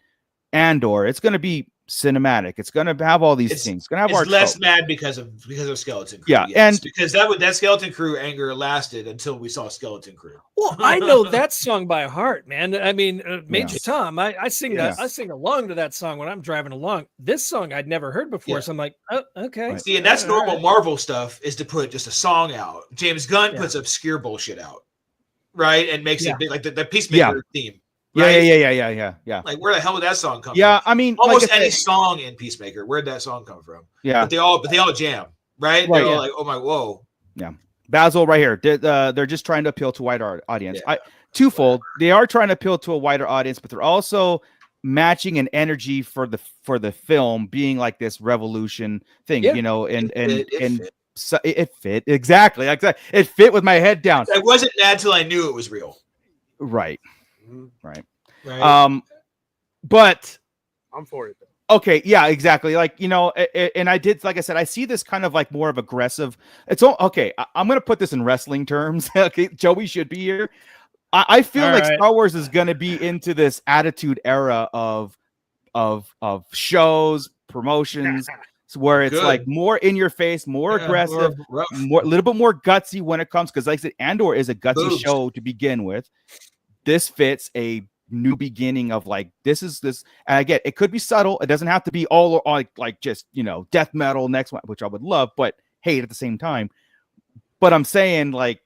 Andor. It's gonna be cinematic. It's gonna have all these things. It's gonna have it's less mad because of Skeleton Crew. Yeah, yes. and because that Skeleton Crew anger lasted until we saw Skeleton Crew. Well, I know that song by heart, man. I mean, Major Tom, I sing that. I sing along to that song when I'm driving along. This song I'd never heard before, so I'm like, oh, okay. Right. See, and that's normal Marvel stuff is to put just a song out. James Gunn puts obscure bullshit out, right, and makes it big, like the Peacemaker theme. Right? Yeah. Like, where the hell did that song come from? Yeah, I mean, almost any song in Peacemaker. Where'd that song come from? Yeah, but they all jam, right? They're all like, oh my, whoa. Yeah, Basil, right here. They're just trying to appeal to a wider audience. Twofold. They are trying to appeal to a wider audience, but they're also matching an energy for the film being like this revolution thing, you know, and so it fit exactly. It fit with my head down. I wasn't mad till I knew it was real. Right. But I'm for it though. Okay, yeah, exactly. Like, you know, and I did, like I said, I see this kind of like more of aggressive. It's all okay. I'm gonna put this in wrestling terms. Okay, Joey should be here. I feel like Star Wars is gonna be into this attitude era of shows, promotions, where it's like more in your face, more aggressive, more a little bit more gutsy when it comes, because like I said, Andor is a gutsy show to begin with. This fits a new beginning of like this, and I get it could be subtle. It doesn't have to be all like just, you know, death metal next one, which I would love, but hate at the same time. But I'm saying like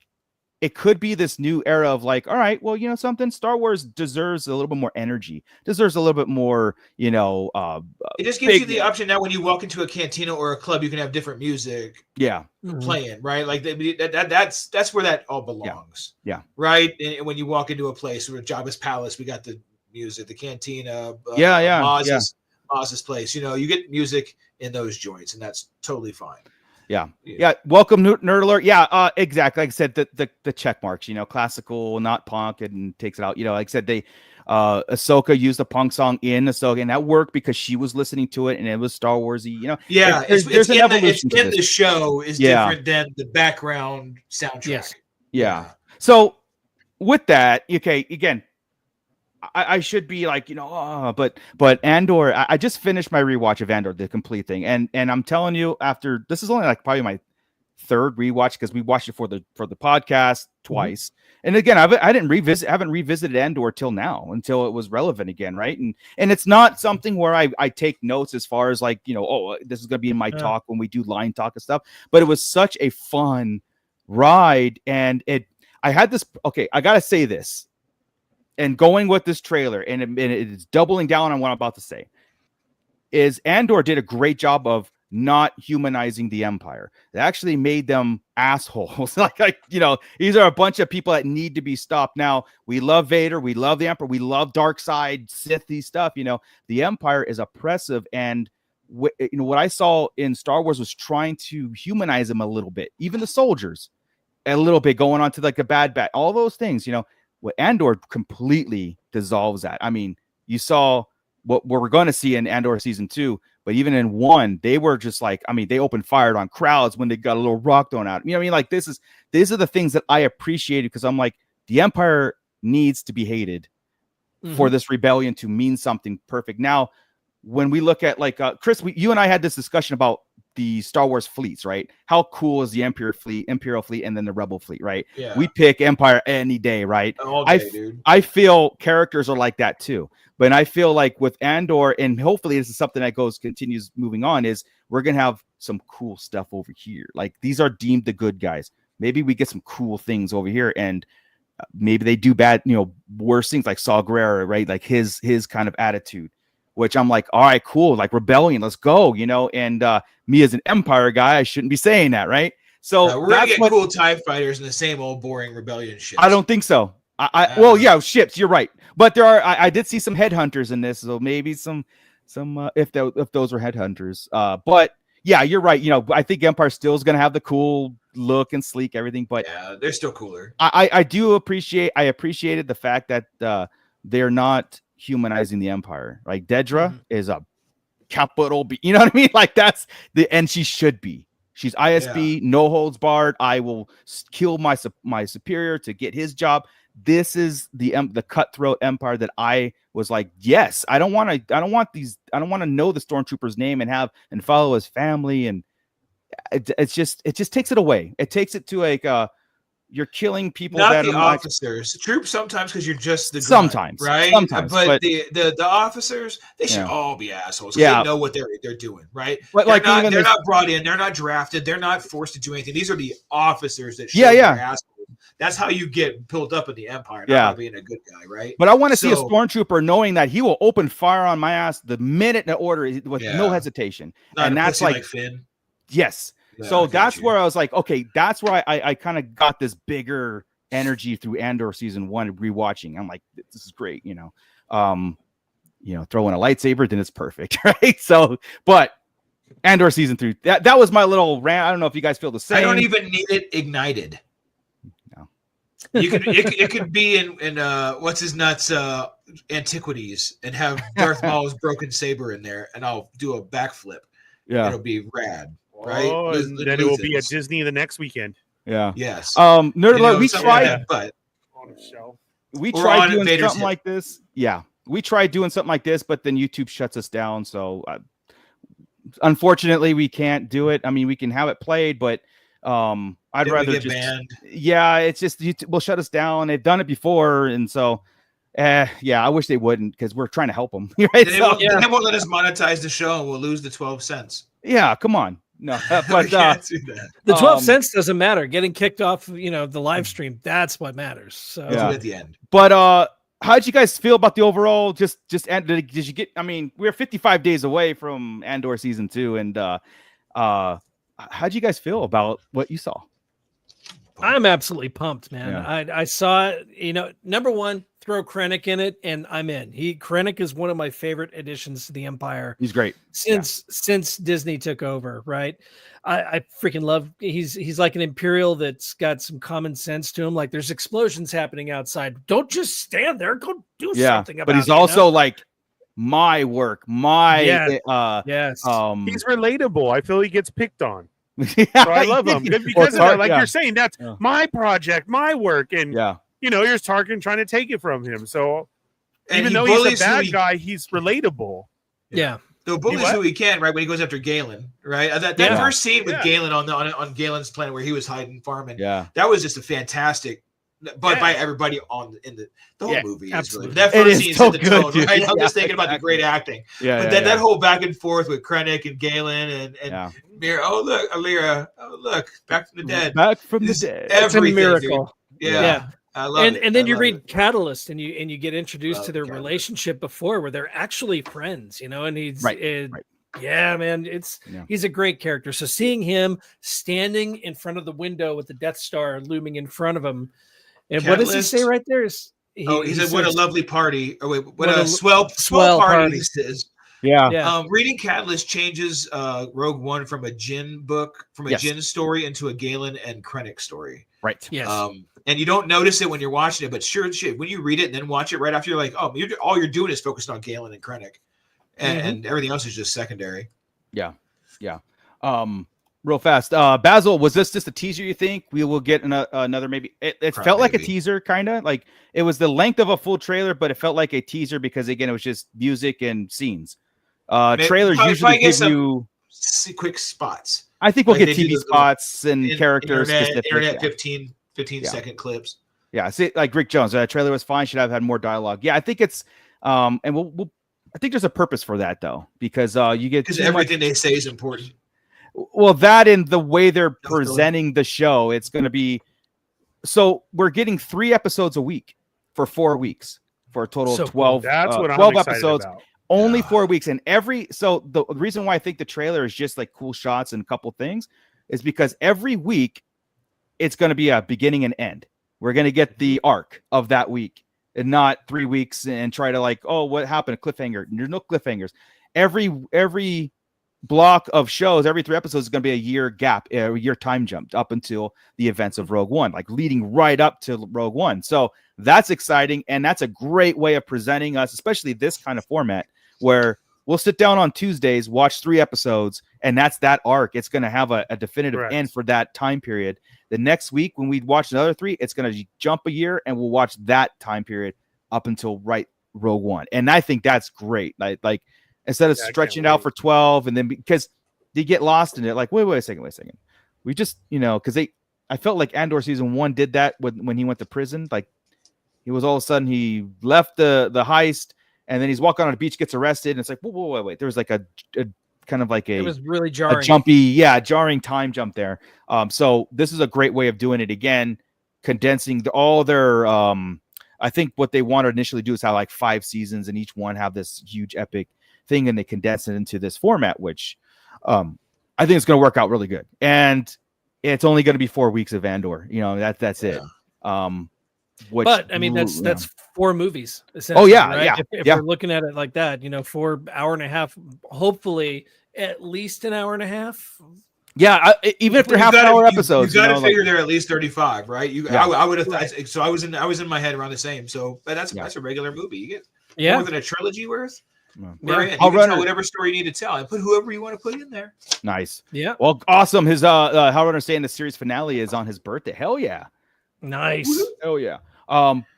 it could be this new era of like, all right, well, you know something, Star Wars deserves a little bit more energy, deserves a little bit more, you know, it just gives you the option now when you walk into a cantina or a club, you can have different music playing, right? Like that's where that all belongs. Yeah. Right. And when you walk into a place where Jabba's palace, we got the music, the cantina, Maz's place, you know, you get music in those joints, and that's totally fine. Yeah. Welcome, Nerd Alert. Yeah, exactly. Like I said, the check marks, you know, classical, not punk, and takes it out. You know, like I said, they Ahsoka used a punk song in Ahsoka, and that worked because she was listening to it, and it was Star Warsy. You know, there's an evolution. It's in the show is different than the background soundtrack. Yeah. So with that, okay, again, I should be like, you know, but Andor, I just finished my rewatch of Andor, the complete thing, and I'm telling you, after this is only like probably my third rewatch, because we watched it for the podcast twice, and again, I haven't revisited Andor till now, until it was relevant again, right? And it's not something where I take notes as far as like, you know, oh, this is gonna be in my talk when we do line talk and stuff, but it was such a fun ride, and I had this. Okay, I gotta say this. And going with this trailer, and it's doubling down on what I'm about to say, is Andor did a great job of not humanizing the Empire. They actually made them assholes. like, you know, these are a bunch of people that need to be stopped. Now, we love Vader, we love the Emperor, we love dark side, Sithy stuff. You know, the Empire is oppressive, and you know what I saw in Star Wars was trying to humanize them a little bit, even the soldiers, a little bit, going on to like a bad, all those things, you know. What Andor completely dissolves that. I mean, you saw what we're going to see in Andor season 2, but even in 1, they were just like, I mean, they opened fire on crowds when they got a little rock thrown out. You know what I mean? Like these are the things that I appreciated, because I'm like, the Empire needs to be hated for this rebellion to mean something perfect. Now, when we look at like Chris, you and I had this discussion about the Star Wars fleets, right? How cool is the Imperial fleet, and then the Rebel fleet, right? Yeah. We pick Empire any day, right? All day, dude. I feel characters are like that too. But I feel like with Andor, and hopefully this is something that continues moving on, is we're gonna have some cool stuff over here. Like these are deemed the good guys. Maybe we get some cool things over here, and maybe they do bad, you know, worse things, like Saw Gerrera, right? Like his kind of attitude. Which I'm like, all right, cool, like rebellion, let's go, you know. And me as an Empire guy, I shouldn't be saying that, right? So we're gonna get cool TIE fighters and the same old boring rebellion shit. I don't think so. Well, yeah, ships. You're right, but there are. I did see some headhunters in this, so maybe some if those were headhunters. But yeah, you're right. You know, I think Empire still is gonna have the cool look and sleek everything, but yeah, they're still cooler. I appreciated the fact that they're not humanizing the Empire. Like Dedra is a capital B. You know what I mean? Like and she should be. She's ISB, no holds barred. I will kill my superior to get his job. This is the cutthroat empire that I was like, yes, I don't want to know the stormtrooper's name and follow his family. And it just takes it away. It takes it to like, you're killing people. Not the officers, troops sometimes because you're just the sometimes, right? Sometimes, but the officers, they should all be assholes. They know what they're doing, right? But they're not brought in, they're not drafted, they're not forced to do anything. These are the officers that show they're assholes. That's how you get built up in the empire, not by being a good guy, right? But I want to see a stormtrooper knowing that he will open fire on my ass the minute the order with no hesitation, and that's like Finn. Yes. So that's where I was like, okay, that's where I kind of got this bigger energy through Andor season 1 rewatching. I'm like, this is great, throw in a lightsaber, then it's perfect, right? So, but Andor season 3, that was my little rant. I don't know if you guys feel the same. I don't even need it ignited. No, you could it could be in what's his nuts antiquities and have Darth Maul's broken saber in there, and I'll do a backflip. Yeah, it'll be rad. Right, and then it will be at Disney the next weekend. Yeah. Yes. Nerd alert. We tried, but on a shelf. We tried doing something like this. Yeah, we tried doing something like this, but then YouTube shuts us down. So, unfortunately, we can't do it. I mean, we can have it played, but I'd rather just banned. Yeah, it's just YouTube will shut us down. They've done it before, and so. Yeah, I wish they wouldn't because we're trying to help them. Right? They won't let us monetize the show, and we'll lose the 12 cents. Yeah, come on. No, but the 12 cents doesn't matter. Getting kicked off, the live stream, that's what matters. So at the end. But how did you guys feel about the overall? Did you get? I mean, we're 55 days away from Andor season 2, and how did you guys feel about what you saw? I'm absolutely pumped, man. Yeah. I saw it. Number one, throw Krennic in it, and I'm in. Krennic is one of my favorite additions to the Empire. He's great since Disney took over. Right, I freaking love. He's like an Imperial that's got some common sense to him. Like there's explosions happening outside. Don't just stand there. Go do something about it. But he's also like my work. Yes. He's relatable. I feel he gets picked on. So I love him because of that. Like you're saying, that's my project, my work, and here's Tarkin trying to take it from him. So even though he's a bad guy, he's relatable. Yeah. So bullies who he can, right? When he goes after Galen, right? That first scene with Galen on Galen's planet where he was hiding farming, that was just a fantastic. But by everybody in the whole movie is really that first scene set the tone, right? I'm just thinking about the great acting. But then that whole back and forth with Krennic and Galen and Mira. Oh look, Alira. Oh look, back from the dead. Back from the dead. It's a miracle. Yeah. I love it. And then you read Catalyst and you get introduced to their relationship before where they're actually friends, and he's right. Yeah, man, he's a great character. So seeing him standing in front of the window with the Death Star looming in front of him. And Catalyst, what does he say right there? He said, "What a lovely party!" Or wait, what a swell party this is. Yeah. Reading Catalyst changes Rogue One from a Jin book, from a Jin story into a Galen and Krennic story. Right. Yes. And you don't notice it when you're watching it, but sure shit, when you read it and then watch it right after, you're like, oh, all you're doing is focused on Galen and Krennic, and everything else is just secondary. Yeah. Real fast, Basil, was this just a teaser? You think we will get another? Maybe it felt like a teaser, kind of like it was the length of a full trailer, but it felt like a teaser because again, it was just music and scenes. Trailers usually give you quick spots. I think we'll get TV spots and characters. Internet 15 second clips. Yeah, see, like Rick Jones, that trailer was fine. Should have had more dialogue. Yeah, I think it's and we'll I think there's a purpose for that though, because you get everything they say is important. Well, that and the way they're presenting the show, it's going to be. So we're getting 3 episodes a week for 4 weeks for a total of 12. That's what 12 I'm episodes. About. Only 4 weeks, and the reason why I think the trailer is just like cool shots and a couple things is because every week it's going to be a beginning and end. We're going to get the arc of that week, and not 3 weeks and try to like, oh, what happened? A cliffhanger. There's no cliffhangers. Every block of shows, every 3 episodes is going to be a year gap, a year time jump up until the events of Rogue One, like leading right up to Rogue One. So that's exciting, and that's a great way of presenting us, especially this kind of format where we'll sit down on Tuesdays, watch 3 episodes, and that's that arc. It's going to have a definitive end for that time period. The next week, when we watch another 3, it's going to jump a year, and we'll watch that time period up until Rogue One. And I think that's great. Like instead of stretching it out for 12, and then because they get lost in it, like, wait a second. We just, because I felt like Andor season 1 did that when he went to prison. Like, he was all of a sudden, he left the heist, and then he's walking on a beach, gets arrested, and it's like, wait. There was like a kind of like it was really jarring, jarring time jump there. So this is a great way of doing it again, condensing all their. I think what they wanted to initially do is have like 5 seasons, and each one have this huge epic thing, and they condense it into this format, which I think it's going to work out really good. And it's only going to be 4 weeks of Andor. That's it. But I mean, that's 4 movies. Oh yeah, right? If we're looking at it like that, 4 hour-and-a-half, hopefully at least an hour and a half. Yeah, even if they're half-hour episodes, you got to figure they're at least 35, right? I would have. So I was in my head around the same. So, but that's a regular movie. You get more than a trilogy worth. Yeah. You can tell whatever story you need to tell, and put whoever you want to put in there. Nice. Yeah. Well, awesome. His How to Understand the series finale is on his birthday. Hell yeah. Nice. Hell yeah.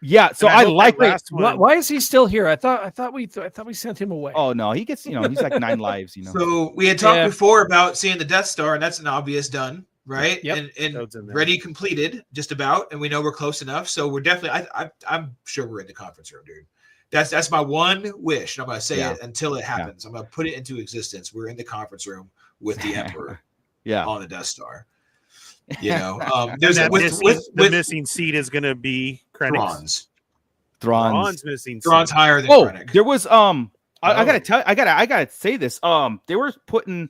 Yeah. So I like that. Why is he still here? I thought we sent him away. Oh no, he gets. He's like 9 lives. So we had talked before about seeing the Death Star, and that's an obvious done, right? Yep. And ready, completed, just about, and we know we're close enough. So we're definitely. I'm sure we're in the conference room, dude. That's my one wish. And I'm gonna say it until it happens. I'm gonna put it into existence. We're in the conference room with the Emperor. On the Death Star. There's the missing seat is going to be Thrawn's missing seat. Thrawn's higher than Krennic. There was I gotta say this. They were putting.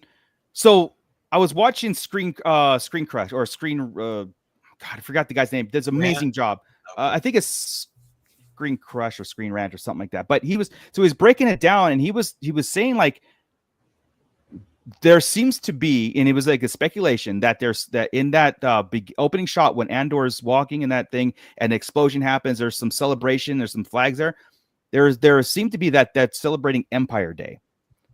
So I was watching Screen Crush or Screen. God, I forgot the guy's name. Does an amazing job. I think it's Screen Crush or Screen Rant or something like that. But he was breaking it down, and he was saying like, there seems to be, and it was like a speculation that there's that in that big opening shot when Andor's walking in that thing and the explosion happens, there's some celebration, there's some flags there. There seemed to be that celebrating Empire Day.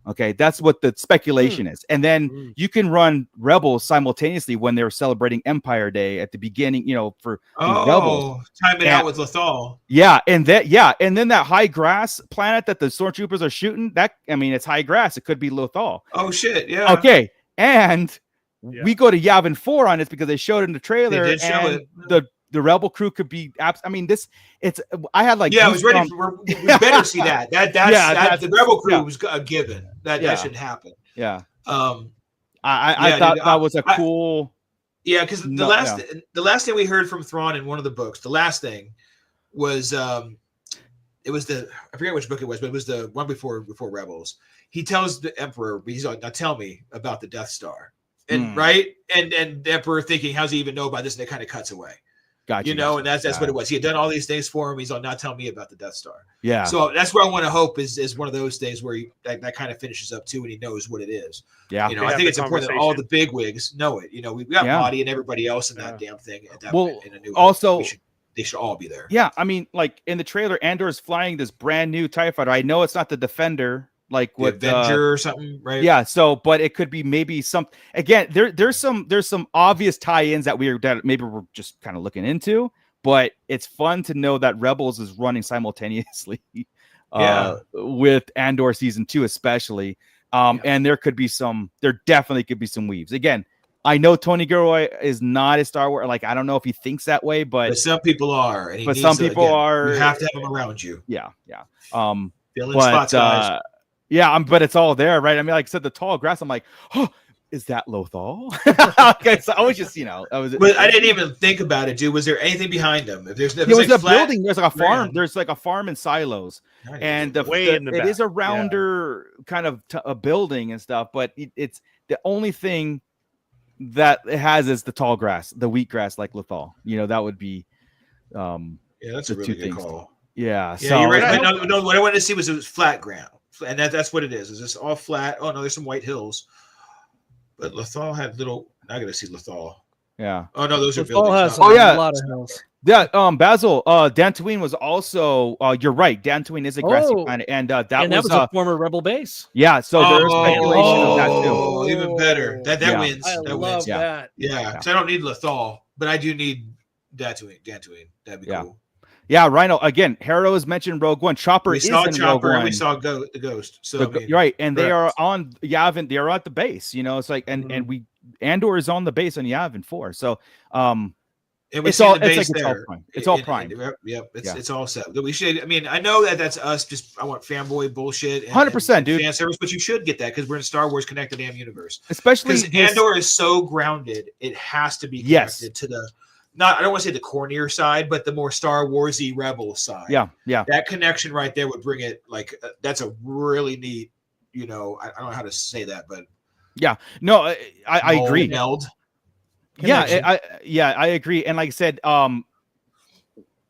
Okay, that's what the speculation is. And then you can run Rebels simultaneously when they're celebrating Empire Day at the beginning, for Rebels. Time it out with Lothal. Yeah, and then that high grass planet that the stormtroopers are shooting, it's high grass. It could be Lothal. Oh shit, yeah. Okay, and we go to Yavin 4 on this because they showed in the trailer. They did show it. The Rebel crew could be I had like I was ready we better see that. That's the Rebel crew was a given. That should happen. Yeah. I thought that was a cool. Yeah, because the last thing we heard from Thrawn in one of the books, the last thing was it was I forget which book it was, but it was the one before Rebels. He tells the Emperor, he's like, now tell me about the Death Star. And right? And the Emperor thinking, how's he even know about this? And it kind of cuts away. Gotcha, and that's what it was. He had done all these things for him. He's like, not tell me about the Death Star. Yeah. So that's where I want to hope is one of those things where that kind of finishes up too, and he knows what it is. Yeah. I think it's important that all the big wigs know it. We've got Lottie and everybody else in that damn thing. At that in a new also they should all be there. Yeah, like in the trailer, Andor is flying this brand new TIE fighter. I know it's not the Defender. Like what Avenger or something, right? Yeah, so but it could be maybe some again. There's some obvious tie-ins that maybe we're just kind of looking into, but it's fun to know that Rebels is running simultaneously with Andor season 2, especially. And there definitely could be some weaves. Again, I know Tony Gilroy is not a Star Wars. Like I don't know if he thinks that way, but some people are. And but some people are. You have to have them around you. Yeah. Spots, guys. Yeah, but it's all there, right? I mean, like I said, the tall grass. I'm like, oh, is that Lothal? Okay, so I was just, But I didn't even think about it, dude. Was there anything behind them? If there's a building, there's like a farm. There's like a farm in silos, and it is a rounder kind of a building and stuff. But it's the only thing that it has is the tall grass, the wheatgrass, like Lothal. That would be. That's a really good call. Yeah, so you're right. No, what I wanted to see was it was flat ground. And that's what it is. Is this all flat? Oh no, there's some white hills. But Lothal had little. I gotta see Lothal. Yeah. Oh no, those are buildings. Has a lot of hills. Yeah, Basil, Dantooine was also. You're right. Dantooine is a grassy planet, and that was a former Rebel base. Yeah, so there's speculation of that too. Oh, even better. That wins. I that love wins. that. Yeah, because I don't need Lethal, but I do need Dantooine. That'd be cool. Yeah, Rhino again. Harrow is mentioned Rogue One. Chopper is in Rogue One. And we saw the Ghost. So you're right, and they are on Yavin. They are at the base. It's like and Andor is on the base on Yavin 4. So it's all prime. It's all prime. Yep, it's all set. We should. I mean, I know that's us. Just I want fanboy bullshit. 100%, dude. Fan service, but you should get that because we're in Star Wars connected damn universe. Especially because Andor is so grounded. It has to be connected to the. I don't want to say the cornier side, but the more Star Warsy rebel side. Yeah. That connection right there would bring it. Like that's a really neat. I don't know how to say that, but yeah, no, I agree. Meld. Yeah, I agree. And like I said,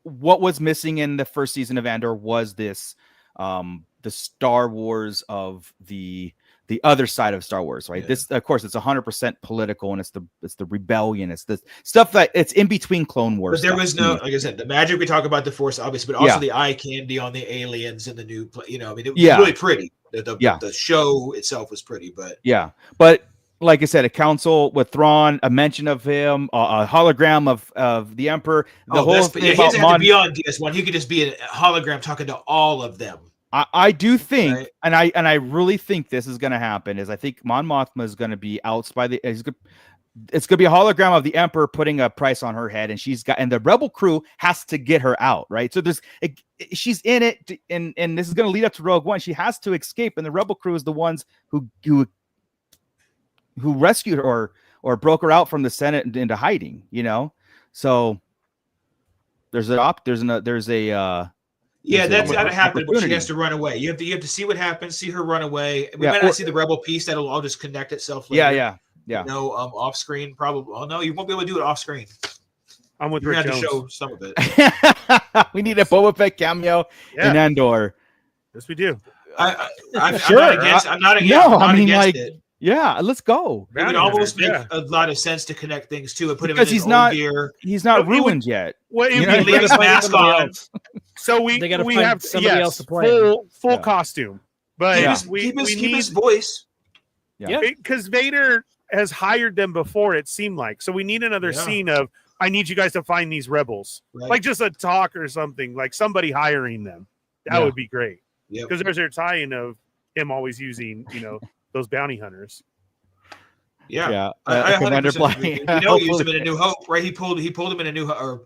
what was missing in the first season of Andor was this, the Star Wars of the other side of Star Wars, right? Yeah. This, of course, it's 100% political, and it's the rebellion. It's the stuff that it's in between Clone Wars. But there was no, like I said, the magic. We talk about the Force, obviously, but also the eye candy on the aliens and the new, I mean, it was really pretty. The show itself was pretty, but like I said, a council with Thrawn, a mention of him, a hologram of the Emperor. The whole thing he doesn't have to be on DS1. He could just be a hologram talking to all of them. I do think, right? and I really think this is going to happen. Is I think Mon Mothma is going to be outs by the. It's going to be a hologram of the Emperor putting a price on her head, and the Rebel crew has to get her out, right? So she's in it, and this is going to lead up to Rogue One. She has to escape, and the Rebel crew is the ones who rescued her or broke her out from the Senate into hiding. So there's a. Yeah, that's got to happen. But she has to run away. You have to see what happens. See her run away. We might not see the Rebel piece. That'll all just connect itself later. Yeah. No, off screen probably. Oh no, you won't be able to do it off screen. I'm with Rick Jones. To show some of it. We need a Boba Fett cameo in Andor. Yes, we do. I'm not against. I'm not against it. Yeah, let's go. It would almost make a lot of sense to connect things to it. Put him in his old gear. He's not ruined yet. Well, leave his mask on. So we have somebody else to play full costume, but keep his voice. Yeah, because Vader has hired them before. It seemed like so we need another scene of I need you guys to find these rebels, like just a talk or something, like somebody hiring them. That would be great. Because there's a tie-in of him always using those bounty hunters. I Commander Blind. He used him in A New Hope, right? He pulled him in A New Hope, or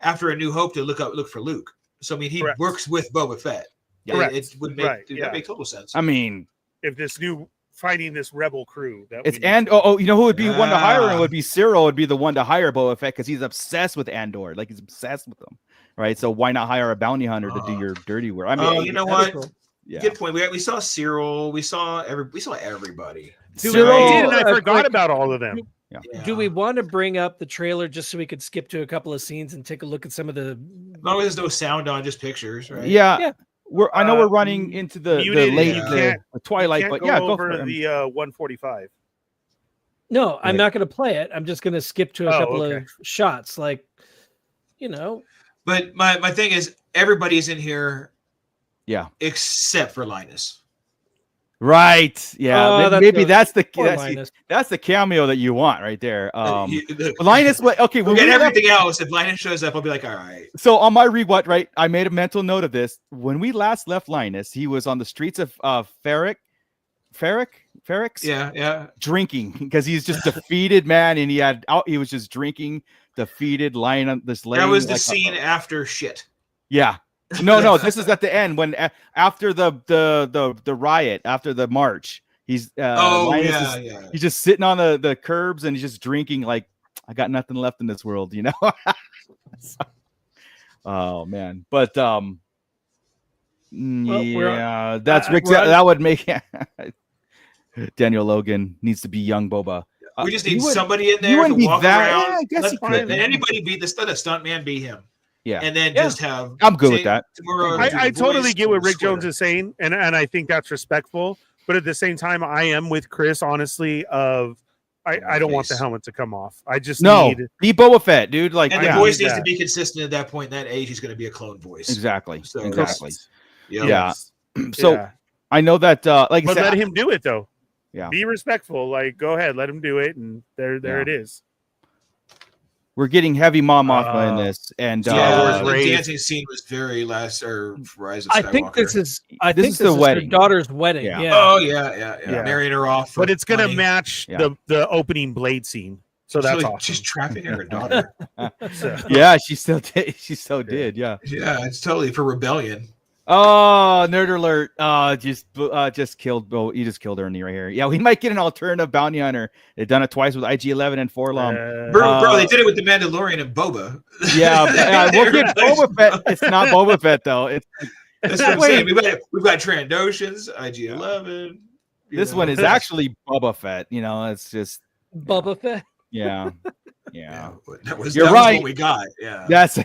after A New Hope to look for Luke. So I mean, he works with Boba Fett. Yeah, it would make that make total sense. I mean, if fighting this rebel crew, you know who would be one to hire? It would be Cyril. Would be the one to hire Boba Fett because he's obsessed with Andor. Like he's obsessed with them, right? So why not hire a bounty hunter to do your dirty work? I mean, you know what? Cool. Yeah. Good point. We saw Cyril. We saw everybody. Cyril, I forgot about all of them. Do we want to bring up the trailer just so we could skip to a couple of scenes and take a look at some of the? As long as there's no sound on, just pictures, right? Yeah. I know we're running into the twilight, but go over the 145. No, I'm not going to play it. I'm just going to skip to a couple of shots, But my thing is, everybody's in here. Yeah, except for Linus. Right. Yeah. Maybe that's the cameo that you want right there. Linus. Okay. We'll get everything else. If Linus shows up, I'll be like, all right. So on my rewatch, right, I made a mental note of this. When we last left Linus, he was on the streets of Ferrix. Yeah. Drinking because he's just defeated, man, and he was just drinking, defeated, lying on this lane. That was the scene after shit. Yeah. No, this is at the end when after the riot, after the march, he's he's just sitting on the curbs and he's just drinking like I got nothing left in this world, Oh man, but that's Rick. That would make Daniel Logan needs to be young Boba. We just need somebody in there to walk around. Yeah, let anybody be the stunt man be him. Yeah, and then just have. I'm good with that. I totally get what Rick Jones is saying, and I think that's respectful. But at the same time, I am with Chris, honestly. I don't want the helmet to come off. I just need be Boba Fett, dude. Like, and the voice needs to be consistent at that point. That age, he's going to be a clone voice. Exactly. So, exactly. Yeah. So I know that, like, but let him do it though. Yeah. Be respectful. Like, go ahead, let him do it, and there it is. We're getting heavy Mon Mothma in this, and the dancing scene was very Rise of Skywalker. I think this is the wedding. Her daughter's wedding. Yeah. Oh yeah. Marrying her off, but it's gonna match the opening Blade scene. So that's awesome. She's trafficking her daughter. Yeah, she still did. She so did. Yeah. Yeah, it's totally for rebellion. Oh, nerd alert! Just killed. Oh, you just killed Ernie right here. Yeah, we might get an alternative bounty hunter. They've done it twice with IG-11 and Forlom. Bro, they did it with the Mandalorian and Boba. Yeah, we'll get Boba Fett. It's not Boba Fett though. That's what I'm saying. We've got Trandoshans, IG-11. This one is actually Boba Fett. You know, it's just Boba Fett. Yeah. That was right. What we got. Yeah. That's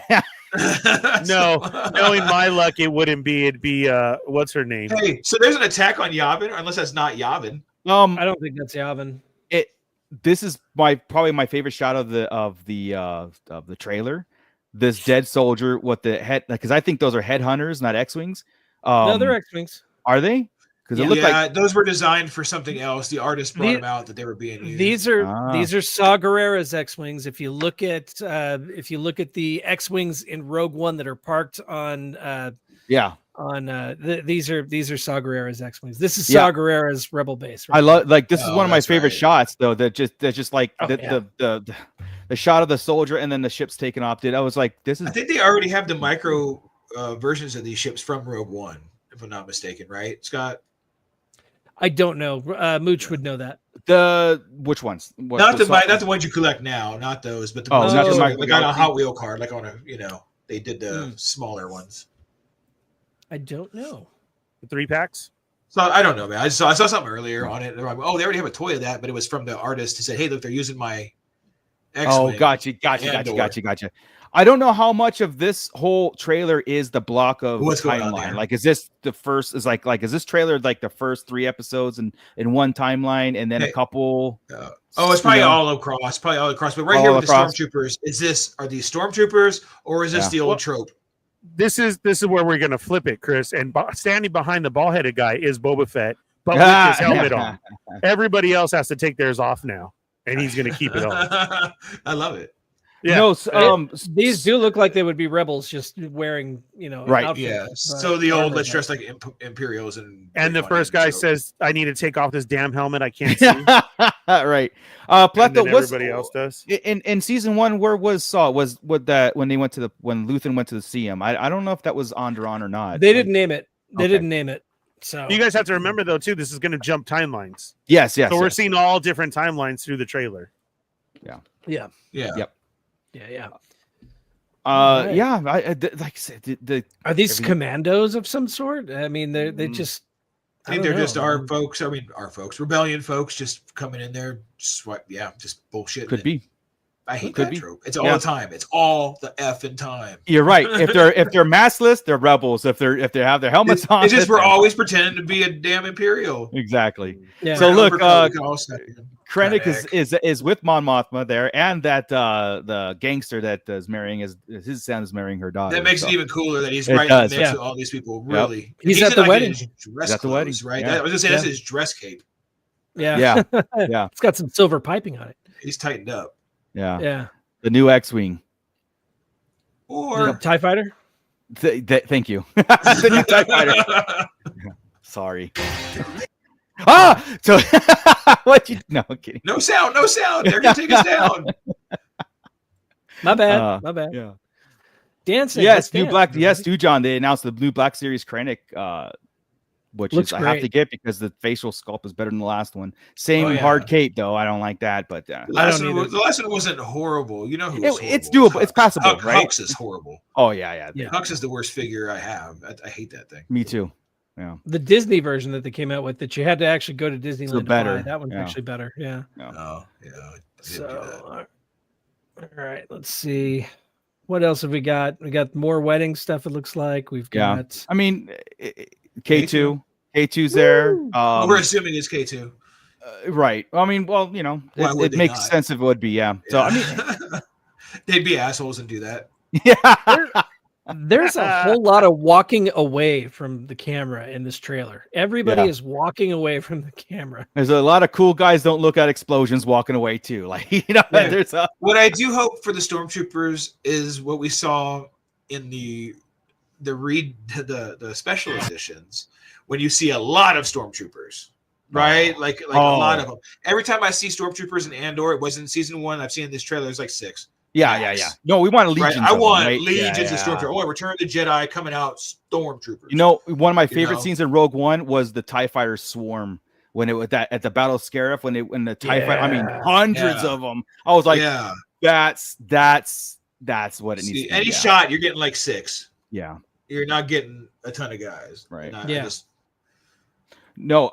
no, knowing my luck, it wouldn't be. It'd be what's her name? Hey, so there's an attack on Yavin, unless that's not Yavin. I don't think that's Yavin. This is probably my favorite shot of the trailer. This dead soldier with the head, because I think those are headhunters, not X-wings. No, they're X-wings. Are they? Because it looked like those were designed for something else. The artist brought them out that they were being used. These are Saw Gerrera's X-wings. If you look at the X-wings in Rogue One that are parked on these are Saw Gerrera's X-wings. This is Saw Gerrera's Rebel base. Right? I love this is one of my favorite shots though. That just like the shot of the soldier and then the ship's taken off. I was like, this is. I think they already have the micro versions of these ships from Rogue One, if I'm not mistaken, right, Scott? I don't know. Mooch would know that. Which ones? Not the ones you collect now, not those, but the ones like on a Hot Wheel card, like on a they did the smaller ones. I don't know. The 3-packs? So I don't know, man. I saw something earlier on it. Like, they already have a toy of that, but it was from the artist who said, "Hey, look, they're using my X-Wing." Oh, gotcha. I don't know how much of this whole trailer is the block of timeline. Like, is this the first? Is like is this trailer like the first 3 episodes in one timeline, and then a couple? It's probably all across. But right here with the stormtroopers, are these stormtroopers or is this the old trope? This is where we're gonna flip it, Chris. And standing behind the ball-headed guy is Boba Fett, but with his helmet on. Everybody else has to take theirs off now, and he's gonna keep it on. I love it. Yeah. No, these do look like they would be rebels just wearing, right. Outfits. Yeah. So the old, let's dress like Imperials and the first guy says, "I need to take off this damn helmet. I can't see." Right. Plato, everybody else does. In season 1, where was Saw? Was that when Luthen went to see him? I don't know if that was Andor or not. They didn't name it. They didn't name it. So you guys have to remember though too. This is going to jump timelines. Yes. So we're seeing all different timelines through the trailer. Yeah. Yep. Yeah. Right. Yeah. Like I said, are these commandos of some sort? I mean, they just. I think they're just our folks. I mean, our folks, rebellion folks, just coming in there. Just bullshit. Could be. I hate that trope. It's all the time. It's all the effing time. You're right. If they're maskless, they're rebels. If they have their helmets on, it's just we're always pretending to be a damn Imperial. Exactly. Yeah. So look, Krennic is with Mon Mothma there, and that the gangster that is marrying his son is marrying her daughter. That makes it even cooler that he's right next to all these people. Really, he's at the wedding. He's at the wedding, right? I was gonna say that's his dress cape. Yeah. It's got some silver piping on it. He's tightened up. Yeah. The new X-wing or TIE fighter. Thank you. The new TIE fighter. Sorry. So what you? No, I'm kidding. No sound. They're gonna take us down. My bad. Yeah. Dancing. Yes, new black. Yes, John. They announced the new Black Series Krennic, which looks I great. have to get because the facial sculpt is better than the last one. Same hard cape though. I don't like that, but the last one wasn't horrible. You know who? It's doable. It's passable, right? Hux is horrible. Oh yeah. Hux is the worst figure I have. I hate that thing. Me too. Yeah. The Disney version that they came out with that you had to actually go to Disneyland to buy. That one's actually better. Yeah. Oh, yeah. So, all right, let's see. What else have we got? We got more wedding stuff. It looks like we've got. I mean, K2's there. We're assuming it's K2. Right. I mean, well, it makes sense if it would be. Yeah. So I mean, they'd be assholes and do that. Yeah. There's a whole lot of walking away from the camera in this trailer. Everybody is walking away from the camera. There's a lot of cool guys don't look at explosions walking away too. Like, there's what I do hope for the stormtroopers is what we saw in the special editions when you see a lot of stormtroopers, right? Like a lot of them. Every time I see stormtroopers in Andor, it wasn't season 1. I've seen in this trailer. There's like 6. Yeah. No, we want legions. Right? I want them, right? legions of stormtroopers. I want Return of the Jedi coming out stormtroopers. One of my favorite scenes in Rogue One was the TIE fighter swarm when it was at the Battle of Scarif when the TIE fighter. I mean, hundreds of them. I was like, that's what it needs. Any shot you're getting like 6. Yeah, you're not getting a ton of guys. Right. No.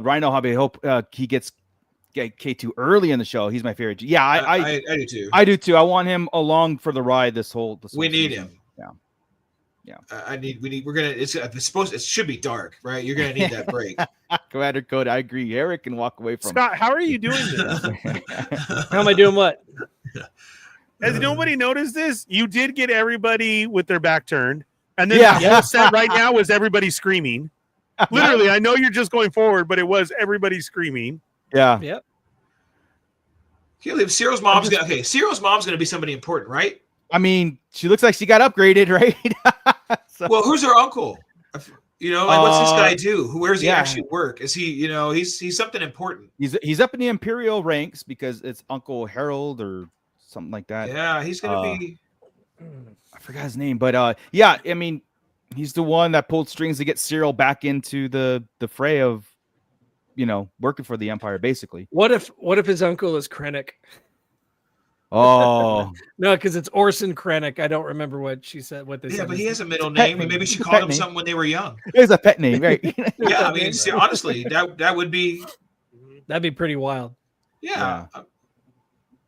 Rhino Hobby. I hope he gets K2 early in the show. He's my favorite. Yeah, I do too. I do too. I want him along for the ride this whole we need season. him. Yeah. It should be dark, right? You're gonna need that break. Commander Code, I agree. Eric can walk away from Scott. How are you doing this? How am I doing what? Has nobody noticed this? You did get everybody with their back turned, and then the whole set right now was everybody screaming. Literally, I know you're just going forward, but it was everybody screaming. Yeah. Yep. Cyril's mom's gonna be somebody important, right? I mean, she looks like she got upgraded, right? Well, who's her uncle? What's this guy do? Where's he actually work? Is he, he's something important. He's up in the Imperial ranks because it's Uncle Harold or something like that. Yeah, he's gonna be. I forgot his name, but I mean, he's the one that pulled strings to get Cyril back into the fray of, working for the Empire, basically. What if his uncle is Krennic? Oh no, because it's Orson Krennic. I don't remember what she said. What they said. Yeah, but he has a middle name. Maybe she called him something when they were young. It's a pet name, right? Yeah, I mean, honestly, that would be. That'd be pretty wild. Yeah.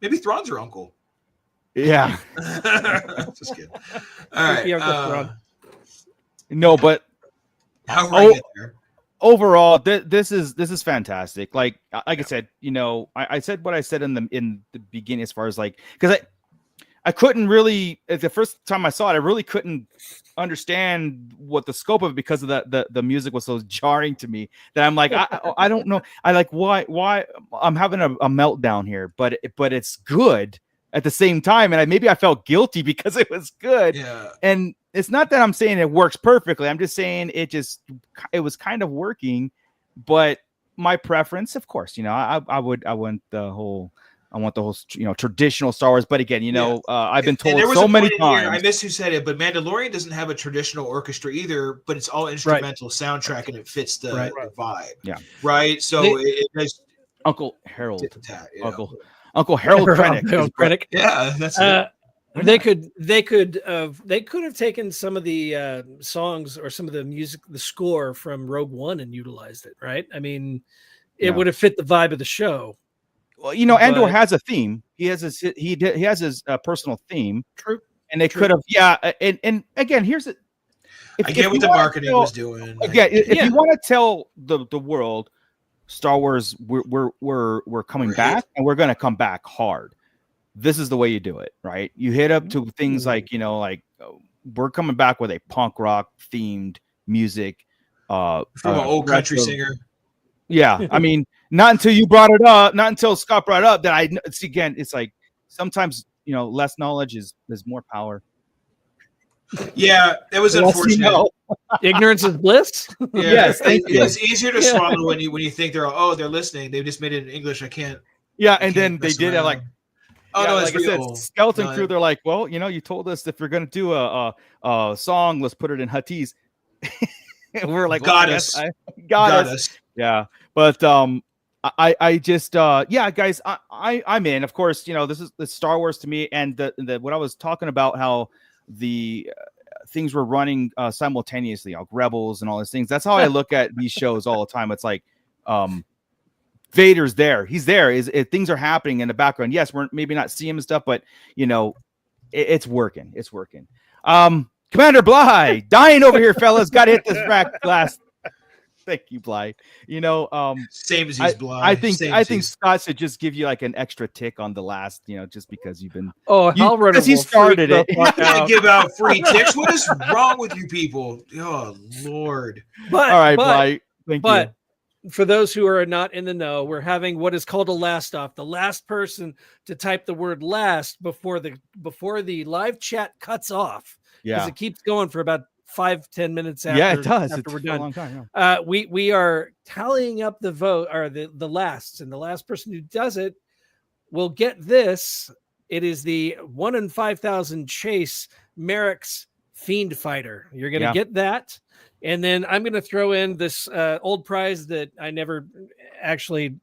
Maybe Thrawn's her uncle. Yeah. Just kidding. All right. No, but how are we there? Overall, this is fantastic. Like I said, I said what I said in the beginning as far as because I couldn't really the first time I saw it, I really couldn't understand what the scope of it because of the music was so jarring to me that I'm like I don't know. I like why I'm having a meltdown here, but it's good at the same time, and maybe I felt guilty because it was good. Yeah, and it's not that I'm saying it works perfectly. I'm just saying it was kind of working, but my preference, of course, I want the whole traditional Star Wars. But again, I've been told so many times. I missed who said it, but Mandalorian doesn't have a traditional orchestra either, but it's all instrumental soundtrack and it fits the vibe. Yeah. Right. So it has Uncle Harold. Uncle Harold Krennic. Yeah, that's it. They could have taken some of the songs or some of the music, the score from Rogue One and utilized it, right? I mean, it would have fit the vibe of the show. Well, Andor has a theme. He has his personal theme. True. And they could have, and again, here's it. I get what the marketing was doing. Again, if you want to tell the world, Star Wars, we're coming back, and we're going to come back hard. This is the way you do it, right? You hit up to things like, we're coming back with a punk rock themed music. From an old country singer. Yeah. I mean, not until you brought it up, not until Scott brought it up that again, it's like sometimes, less knowledge is more power. Yeah, it was unfortunate. Ignorance is bliss. Yeah, yes, it's easier to swallow when you think they're listening. They just made it in English. I can't. Yeah, and then they did it like. Oh no, like I said, Skeleton Crew. They're like, well, you told us if you're gonna do a song, let's put it in Huttese. We're like, got us. Yeah, but I just guys, I'm in. Of course, this is Star Wars to me, and the what I was talking about, how the things were running simultaneously, like Rebels and all these things. That's how I look at these shows all the time. It's like, Vader's there. He's there. Things are happening in the background. Yes, we're maybe not seeing him and stuff, but it's working. It's working. Commander Bly, dying over here, fellas. Got to hit this rack last. Thank you, Bly. You know, same as he's Bly. I think Scott should just give you like an extra tick on the last, just because you've been. Because he started it. You can't give out free ticks. What is wrong with you people? Oh Lord. All right, Bly. Thank you. For those who are not in the know, we're having what is called a last off. The last person to type the word last before the live chat cuts off. Because it keeps going for about 5-10 minutes after. Yeah, it does. After it's we're done. a long time. We are tallying up the vote, or the lasts, and the last person who does it will get this. It is the 1 in 5,000 Chase Merrick's Fiend Fighter. You're going to get that. And then I'm going to throw in this old prize that I never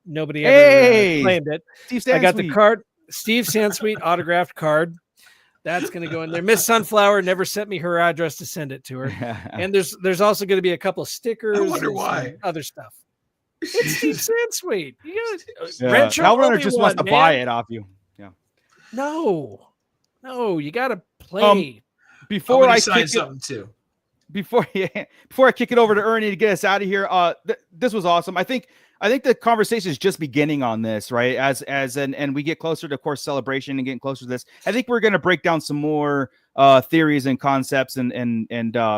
nobody ever claimed it. I got the card, Steve Sansweet autographed card. That's going to go in there. Miss Sunflower never sent me her address to send it to her. And there's also going to be a couple of stickers. I wonder why. Other stuff. It's Steve Sansweet. Hell Runner just wants to buy it off you. Yeah. No, you got to play. Before I sign something too. Before I kick it over to Ernie to get us out of here, this was awesome. I think the conversation is just beginning on this, right? And we get closer to, of course, Celebration and getting closer to this. I think we're going to break down some more theories and concepts and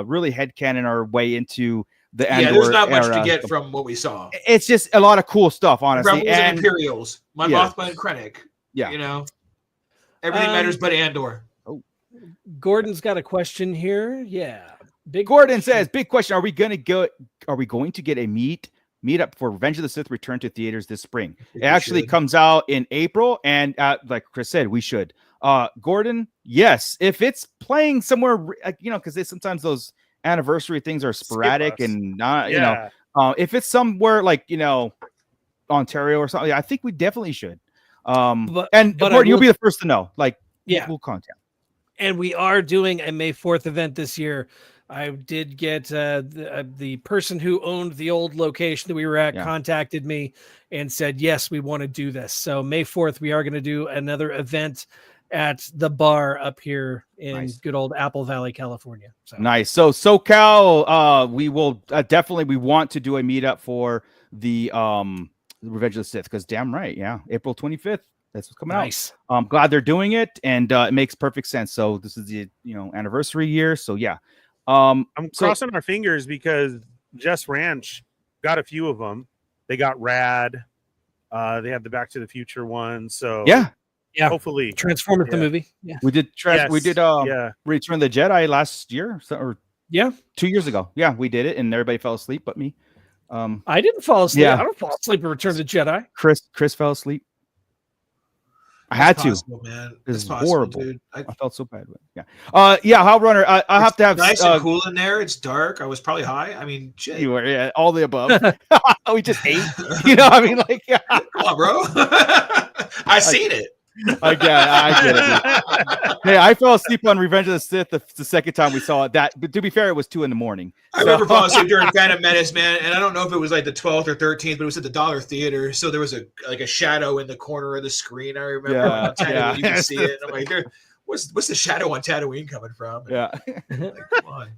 really headcanon our way into the Andor. Yeah, there's not much to get from what we saw. It's just a lot of cool stuff, honestly. Rebels and Imperials, Mon Mothma and Krennic. Yeah, everything matters but Andor. Oh, Gordon's got a question here. Yeah. Gordon says, big question. Are we going to get a meetup for Revenge of the Sith return to theaters this spring? It actually comes out in April. And like Chris said, we should. Gordon, yes. If it's playing somewhere, because sometimes those anniversary things are sporadic and not, if it's somewhere like, Ontario or something, I think we definitely should. But Gordon, you'll be the first to know. We'll contact. And we are doing a May 4th event this year. I did get the person who owned the old location that we were at contacted me and said, yes, we want to do this. So May 4th, we are going to do another event at the bar up here in good old Apple Valley, California. So. Nice. So SoCal, we will we want to do a meetup for the Revenge of the Sith, because damn right. Yeah. April 25th. That's what's coming out. I'm glad they're doing it, and it makes perfect sense. So this is the anniversary year. So yeah. I'm crossing our fingers because Jess Ranch got a few of them. They got Rad. They have the Back to the Future one. So yeah. Hopefully, Transformers the movie. Yeah, we did. We did. Return of the Jedi last year, 2 years ago. Yeah, we did it, and everybody fell asleep, but me. I didn't fall asleep. Yeah. I don't fall asleep in Return of the Jedi. Chris fell asleep. I had to. Man. This is horrible. Dude. I felt so bad. Hell Runner. I have to have nice and cool in there. It's dark. I was probably high. I mean, shit. You were, all the above. We just ate. Come on, bro. I seen it. I get it. Hey, I fell asleep on Revenge of the Sith the second time we saw it. But to be fair, it was 2 a.m. I remember falling asleep during Phantom Menace, man, and I don't know if it was like the 12th or 13th, but it was at the Dollar Theater, so there was a shadow in the corner of the screen. I remember you could see it. And I'm like, what's the shadow on Tatooine coming from? And come on.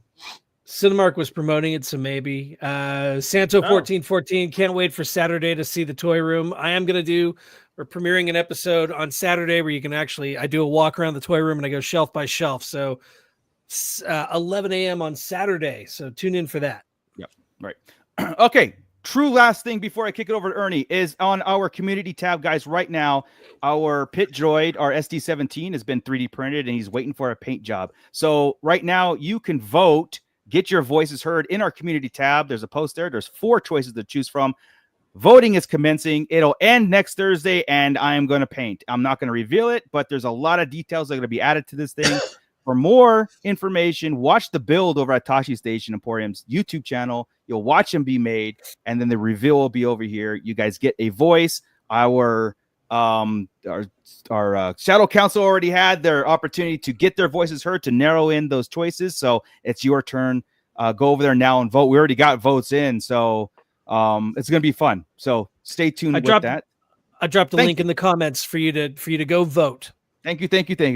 Cinemark was promoting it, so maybe. Santo 1414, can't wait for Saturday to see the toy room. We're premiering an episode on Saturday where you can I do a walk around the toy room and I go shelf by shelf. So 11 a.m. on Saturday. So tune in for that. Yep. Right. Okay. True last thing before I kick it over to Ernie is on our community tab, guys. Right now, our pit droid, our SD-17, has been 3D printed and he's waiting for a paint job. So right now you can vote, get your voices heard in our community tab. There's a post there. There's 4 choices to choose from. Voting is commencing. It'll end next Thursday, and I am going to paint. I'm not going to reveal it, but there's a lot of details that are going to be added to this thing. For more information, watch the build over at Tashi Station Emporium's YouTube channel. You'll watch them be made, and then the reveal will be over here. You guys get a voice. Our Shadow Council already had their opportunity to get their voices heard, to narrow in those choices. So it's your turn. Go over there now and vote. We already got votes in, so it's going to be fun. So stay tuned with that. I dropped a link in the comments for you to go vote. Thank you.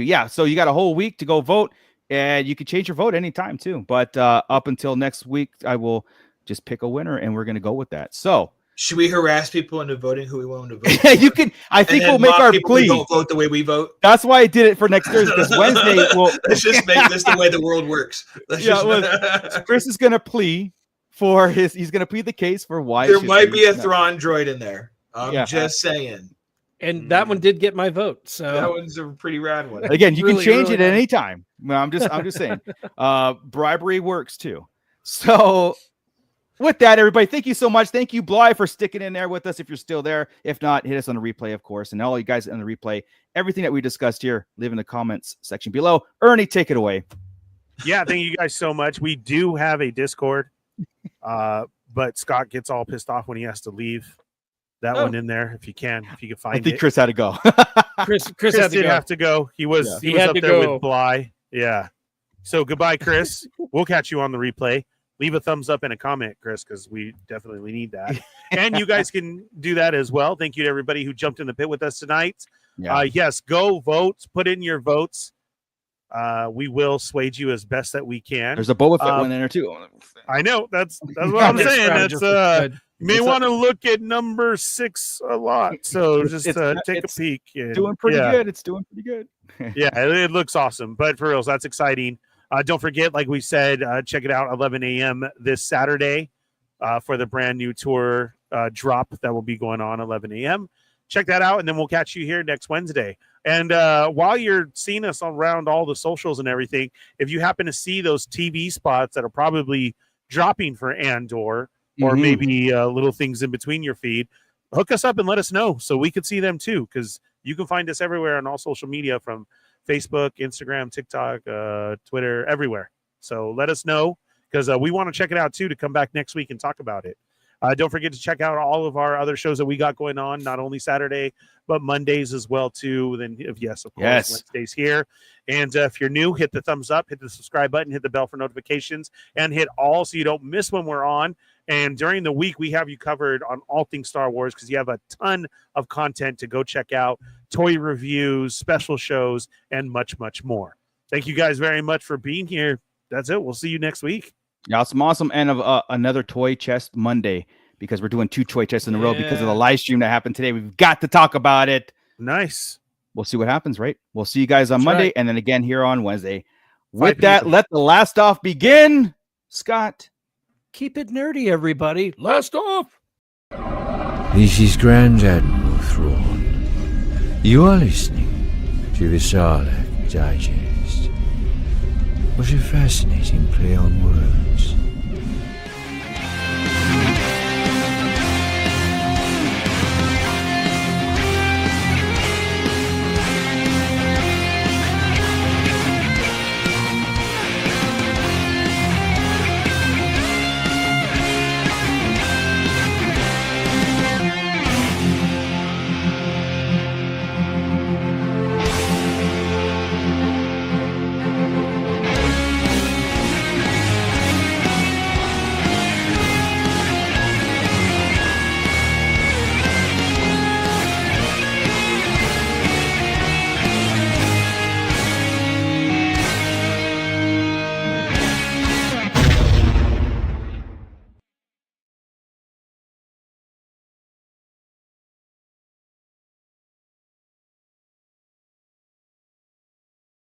Yeah. So you got a whole week to go vote, and you can change your vote anytime too. But up until next week, I will just pick a winner, and we're going to go with that. So should we harass people into voting who we want them to vote for? you can. I think we'll make our plea. Don't vote the way we vote. That's why I did it for next Thursday, because Wednesday. Let's just make this the way the world works. Chris is going to plea for his. He's going to plead the case for why there might be a Thrawn droid in there. I'm just saying. And that one did get my vote. So that one's a pretty rad one. Again, you can change it at any time. I'm just saying. Bribery works too. So with that, everybody, thank you so much. Thank you, Bly, for sticking in there with us. If you're still there, if not, hit us on the replay, of course. And all you guys on the replay, everything that we discussed here, leave in the comments section below. Ernie, take it away. Yeah, thank you guys so much. We do have a Discord, but Scott gets all pissed off when he has to leave that one in there. If you can find it. I think Chris had to go. Chris did have to go. He was up there with Bly. Yeah. So goodbye, Chris. We'll catch you on the replay. Leave a thumbs up and a comment, Chris, because we definitely need that. And you guys can do that as well. Thank you to everybody who jumped in the pit with us tonight. Yeah. Yes, go vote. Put in your votes. We will sway you as best that we can. There's a Boba Fett one in there too. I know. That's what I'm saying. That's you may want to look at number 6 a lot. So just take a peek. Doing pretty good. It's doing pretty good. Yeah, it looks awesome. But for reals, that's exciting. Don't forget, like we said, check it out 11 a.m. this Saturday for the brand new tour drop that will be going on 11 a.m. Check that out, and then we'll catch you here next Wednesday. And while you're seeing us around all the socials and everything, if you happen to see those TV spots that are probably dropping for Andor, or maybe little things in between your feed, hook us up and let us know so we could see them too, because you can find us everywhere on all social media, from Facebook, Instagram, TikTok, Twitter, everywhere. So let us know, because we want to check it out too, to come back next week and talk about it. Don't forget to check out all of our other shows that we got going on, not only Saturday, but Mondays as well too. Then, of course, Wednesdays here. And if you're new, hit the thumbs up, hit the subscribe button, hit the bell for notifications, and hit all so you don't miss when we're on. And during the week, we have you covered on all things Star Wars, because you have a ton of content to go check out, toy reviews, special shows, and much, much more. Thank you guys very much for being here. That's it. We'll see you next week. Awesome. And another toy chest Monday, because we're doing 2 toy chests in a row because of the live stream that happened today. We've got to talk about it. Nice. We'll see what happens, right? We'll see you guys on Monday, and then again here on Wednesday. With that, let the last off begin. Scott. Keep it nerdy, everybody. Last off. This is Grand Admiral Thrawn. You are listening to the Sarlacc Digest. What a fascinating play on words.